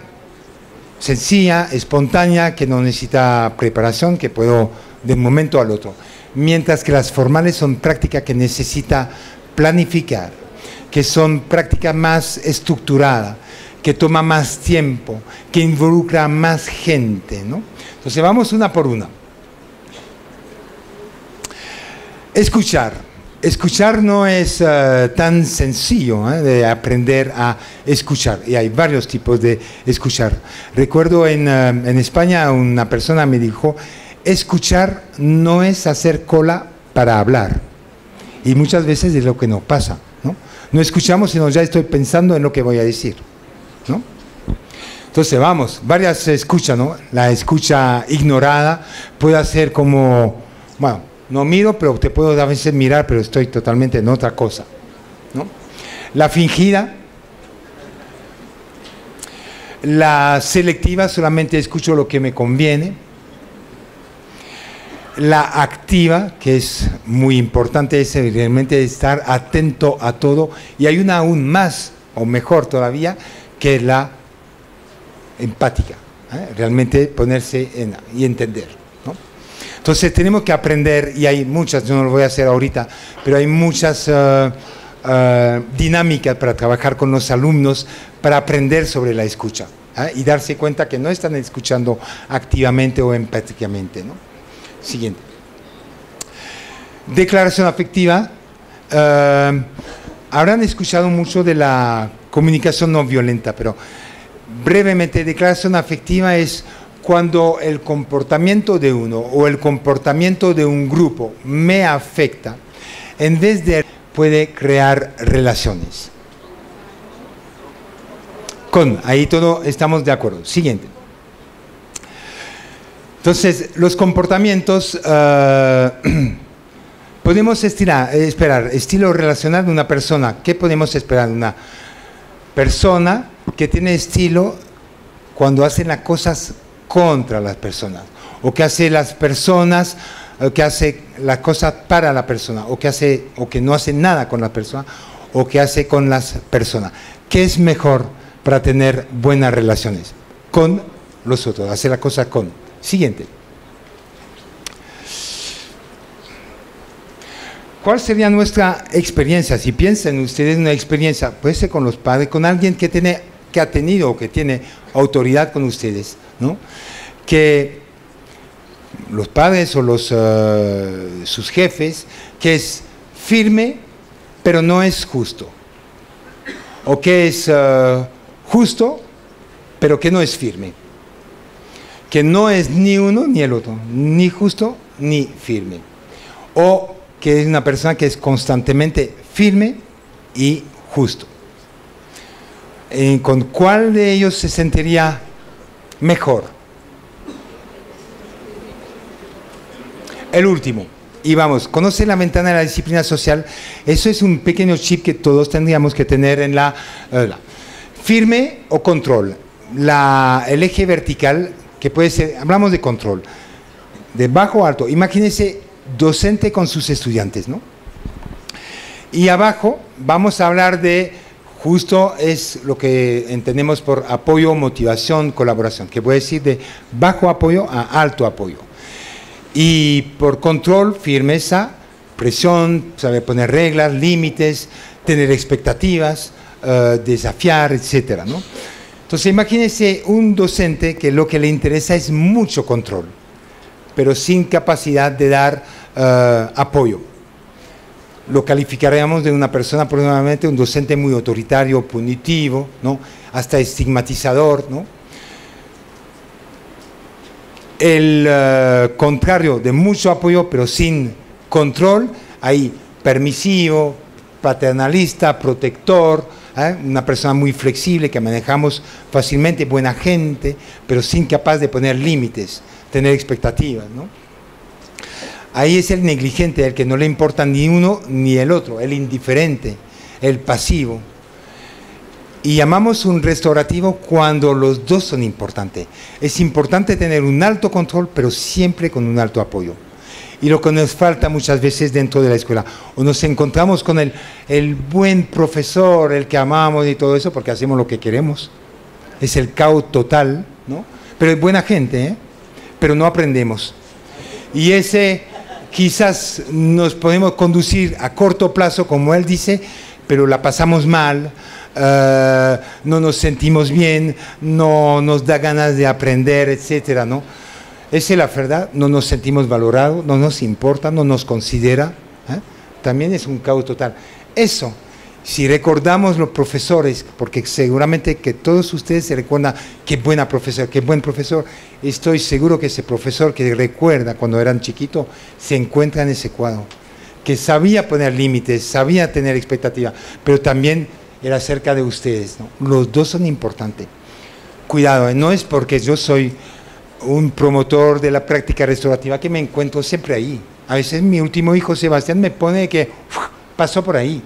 sencilla, espontánea, que no necesita preparación, que puedo de un momento al otro. Mientras que las formales son prácticas que necesita planificar, que son prácticas más estructuradas, que toma más tiempo, que involucra más gente, ¿no? Entonces vamos una por una. Escuchar. Escuchar no es tan sencillo de aprender a escuchar, y hay varios tipos de escuchar. Recuerdo en España una persona me dijo, escuchar no es hacer cola para hablar, Y muchas veces es lo que nos pasa, ¿no? No escuchamos, sino ya estoy pensando en lo que voy a decir, ¿no? Entonces, vamos, varias escuchas, ¿no? La escucha ignorada puede ser como, bueno, no miro, pero te puedo a veces mirar, pero estoy totalmente en otra cosa, ¿no? La fingida. La selectiva, solamente escucho lo que me conviene. La activa, que es muy importante, es realmente estar atento a todo. Y hay una aún más, o mejor todavía, que es la empática, realmente ponerse y entender, ¿no? Entonces tenemos que aprender, y hay muchas, yo no lo voy a hacer ahorita, pero hay muchas dinámicas para trabajar con los alumnos, para aprender sobre la escucha, y darse cuenta que no están escuchando activamente o empáticamente, ¿no? Siguiente. Declaración afectiva. Habrán escuchado mucho de la comunicación no violenta, pero brevemente, declaración afectiva es cuando el comportamiento de uno o el comportamiento de un grupo me afecta, en vez de puede crear relaciones. Ahí todo estamos de acuerdo. Siguiente. Entonces, los comportamientos, podemos esperar estilo relacional de una persona. ¿Qué podemos esperar de una persona que tiene estilo cuando hace las cosas contra las personas? O que hace las personas, que hace las cosas para la persona, o que no hace nada con la persona, o que hace con las personas. ¿Qué es mejor para tener buenas relaciones? Con los otros, hacer la cosa con. Siguiente. ¿Cuál sería nuestra experiencia? Si piensan ustedes en una experiencia, puede ser con los padres, con alguien que ha tenido o que tiene autoridad con ustedes, ¿no? Que los padres o sus jefes, que es firme, pero no es justo. O que es justo, pero que no es firme. Que no es ni uno ni el otro, ni justo ni firme. O que es una persona que es constantemente firme y justo. ¿Con cuál de ellos se sentiría mejor? El último. Y vamos, conoce la ventana de la disciplina social. Eso es un pequeño chip que todos tendríamos que tener en firme o control. El eje vertical, que puede ser, hablamos de control, de bajo a alto. Imagínense docente con sus estudiantes, ¿no? Y abajo vamos a hablar de, justo es lo que entendemos por apoyo, motivación, colaboración, que puede decir de bajo apoyo a alto apoyo. Y por control, firmeza, presión, saber poner reglas, límites, tener expectativas, desafiar, etcétera, ¿no? Entonces imagínense un docente que lo que le interesa es mucho control, pero sin capacidad de dar apoyo. Lo calificaríamos de una persona, probablemente un docente muy autoritario, punitivo, ¿no? Hasta estigmatizador, ¿no? El contrario de mucho apoyo, pero sin control, ahí permisivo, paternalista, protector, una persona muy flexible que manejamos fácilmente, buena gente, pero sin capaz de poner límites, tener expectativas, ¿no? Ahí es el negligente, el que no le importa ni uno ni el otro, el indiferente, el pasivo. Y llamamos un restaurativo cuando los dos son importantes. Es importante tener un alto control, pero siempre con un alto apoyo. Y lo que nos falta muchas veces dentro de la escuela, o nos encontramos con el buen profesor, el que amamos y todo eso, porque hacemos lo que queremos. Es el caos total, ¿no? Pero es buena gente, pero no aprendemos. Y ese quizás nos podemos conducir a corto plazo, como él dice, pero la pasamos mal, no nos sentimos bien, no nos da ganas de aprender, etcétera, ¿no? Esa es la verdad, no nos sentimos valorados, no nos importa, no nos considera, también es un caos total. Eso, si recordamos los profesores, porque seguramente que todos ustedes se recuerdan qué buena profesora, qué buen profesor, estoy seguro que ese profesor que recuerda cuando eran chiquitos se encuentra en ese cuadro. que sabía poner límites, sabía tener expectativa, pero también era cerca de ustedes, ¿no? Los dos son importantes. Cuidado, no es porque yo soy un promotor de la práctica restaurativa que me encuentro siempre ahí. A veces mi último hijo, Sebastián, me pone que pasó por ahí,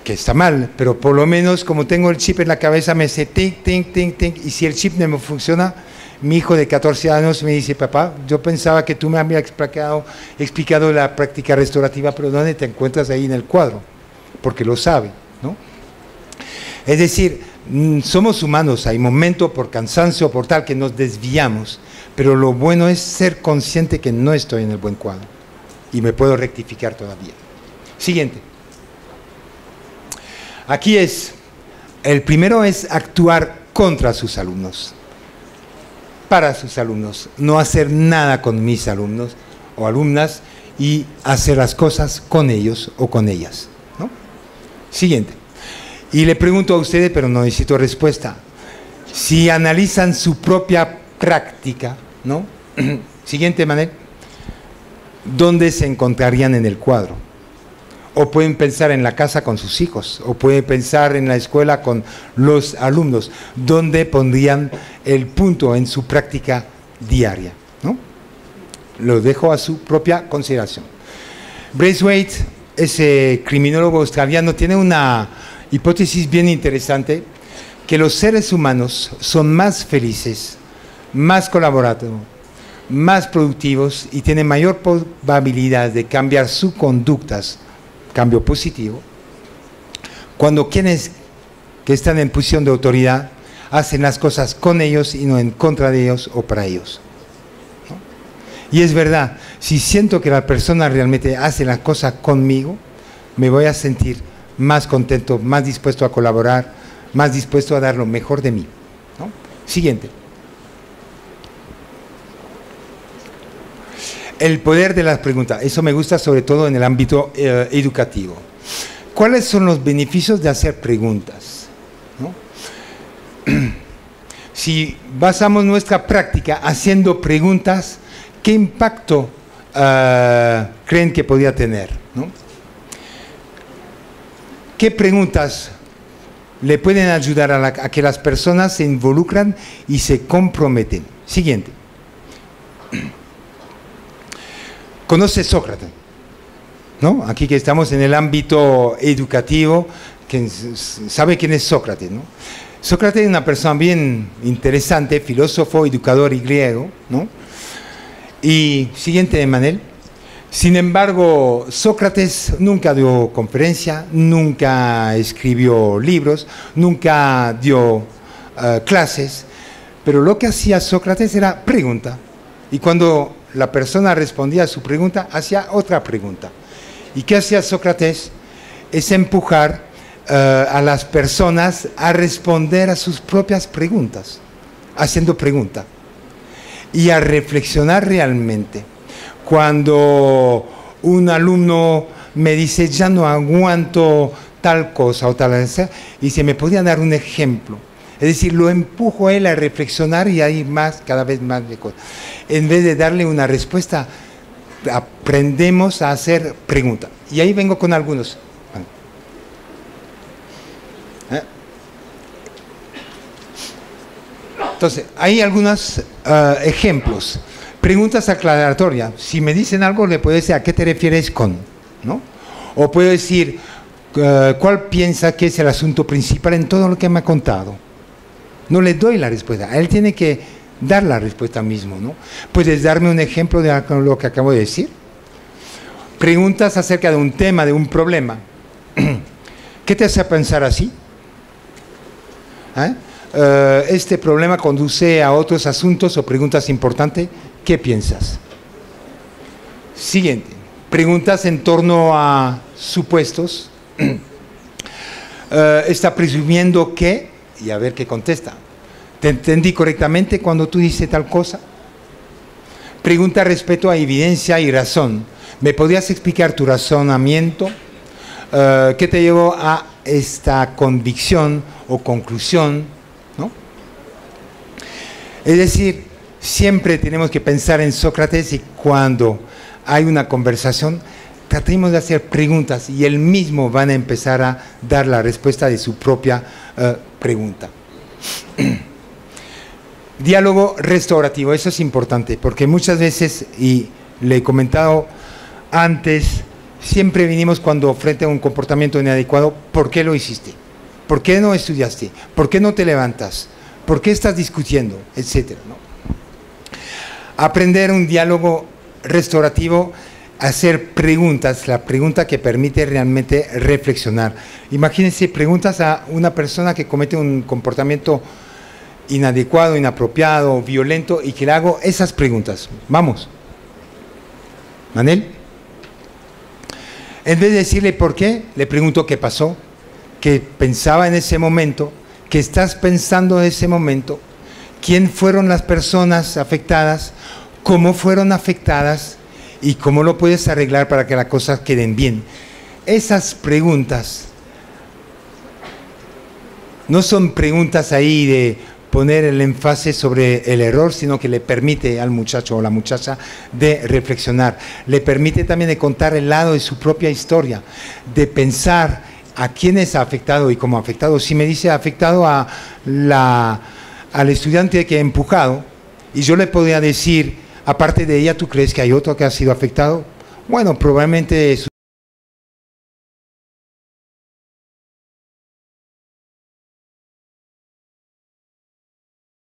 que está mal, pero por lo menos como tengo el chip en la cabeza me dice tic, tic, tic, tic, y si el chip no me funciona, mi hijo de 14 años me dice, papá, yo pensaba que tú me habías explicado la práctica restaurativa, pero ¿dónde te encuentras ahí en el cuadro? Porque lo sabe, ¿no? Es decir, somos humanos, hay momentos por cansancio, por tal, que nos desviamos, pero lo bueno es ser consciente que no estoy en el buen cuadro y me puedo rectificar todavía. Siguiente. Aquí el primero es actuar contra sus alumnos, para sus alumnos, no hacer nada con mis alumnos o alumnas y hacer las cosas con ellos o con ellas, ¿no? Siguiente. Y le pregunto a ustedes, pero no necesito respuesta, si analizan su propia práctica, ¿no? Siguiente, Manel, ¿dónde se encontrarían en el cuadro? O pueden pensar en la casa con sus hijos, o pueden pensar en la escuela con los alumnos, ¿dónde pondrían el punto en su práctica diaria, ¿no? Lo dejo a su propia consideración. Braithwaite, ese criminólogo australiano, tiene una hipótesis bien interesante, que los seres humanos son más felices, más colaborativos, más productivos y tienen mayor probabilidad de cambiar sus conductas, cambio positivo, cuando quienes que están en posición de autoridad hacen las cosas con ellos y no en contra de ellos o para ellos, ¿no? Y es verdad, si siento que la persona realmente hace las cosas conmigo, me voy a sentir más contento, más dispuesto a colaborar, más dispuesto a dar lo mejor de mí, ¿no? Siguiente. El poder de las preguntas, eso me gusta sobre todo en el ámbito educativo. ¿Cuáles son los beneficios de hacer preguntas, ¿no? Si basamos nuestra práctica haciendo preguntas, ¿qué impacto creen que podría tener, ¿no? ¿Qué preguntas le pueden ayudar a que las personas se involucran y se comprometen? Siguiente. Conoce Sócrates, ¿no? Aquí que estamos en el ámbito educativo, que sabe quién es Sócrates, ¿no? Sócrates es una persona bien interesante, filósofo, educador y griego, ¿no? Y siguiente, Manel. Sin embargo, Sócrates nunca dio conferencia, nunca escribió libros, nunca dio clases, pero lo que hacía Sócrates era pregunta. Y cuando la persona respondía a su pregunta, hacía otra pregunta. ¿Y qué hacía Sócrates? Es empujar a las personas a responder a sus propias preguntas, haciendo pregunta, y a reflexionar realmente. Cuando un alumno me dice, ya no aguanto tal cosa o tal cosa, y dice, ¿me podría dar un ejemplo? Es decir, lo empujo a él a reflexionar y a ir más, cada vez más de cosas. En vez de darle una respuesta, aprendemos a hacer preguntas. Y ahí vengo con algunos. Entonces, hay algunos ejemplos. Preguntas aclaratorias. Si me dicen algo, le puedo decir, ¿a qué te refieres con? ¿No? O puedo decir, ¿cuál piensa que es el asunto principal en todo lo que me ha contado? No le doy la respuesta, a él tiene que dar la respuesta mismo, ¿no? ¿Puedes darme un ejemplo de lo que acabo de decir? Preguntas acerca de un tema, de un problema. ¿Qué te hace pensar así? ¿Este problema conduce a otros asuntos o preguntas importantes? ¿Qué piensas? Siguiente. Preguntas en torno a supuestos. ¿Está presumiendo que? Y a ver qué contesta. ¿Te entendí correctamente cuando tú dices tal cosa? Pregunta respecto a evidencia y razón. ¿Me podrías explicar tu razonamiento? ¿Qué te llevó a esta convicción o conclusión? ¿No? Es decir, siempre tenemos que pensar en Sócrates y cuando hay una conversación, tratemos de hacer preguntas y él mismo van a empezar a dar la respuesta de su propia pregunta. Diálogo restaurativo, eso es importante, porque muchas veces, y le he comentado antes, siempre vinimos cuando frente a un comportamiento inadecuado, ¿por qué lo hiciste? ¿Por qué no estudiaste? ¿Por qué no te levantas? ¿Por qué estás discutiendo? Etcétera, ¿no? Aprender un diálogo restaurativo, hacer preguntas, la pregunta que permite realmente reflexionar. Imagínense, preguntas a una persona que comete un comportamiento inadecuado, inapropiado, violento, y que le hago esas preguntas. Vamos. Manel. En vez de decirle por qué, le pregunto qué pasó, qué pensaba en ese momento, qué estás pensando en ese momento, quién fueron las personas afectadas, cómo fueron afectadas y cómo lo puedes arreglar para que las cosas queden bien. Esas preguntas no son preguntas ahí de poner el énfasis sobre el error, sino que le permite al muchacho o la muchacha de reflexionar, le permite también de contar el lado de su propia historia, de pensar a quién es afectado y cómo afectado. Si me dice afectado al estudiante que he empujado, y yo le podría decir, aparte de ella, ¿tú crees que hay otro que ha sido afectado? Bueno, probablemente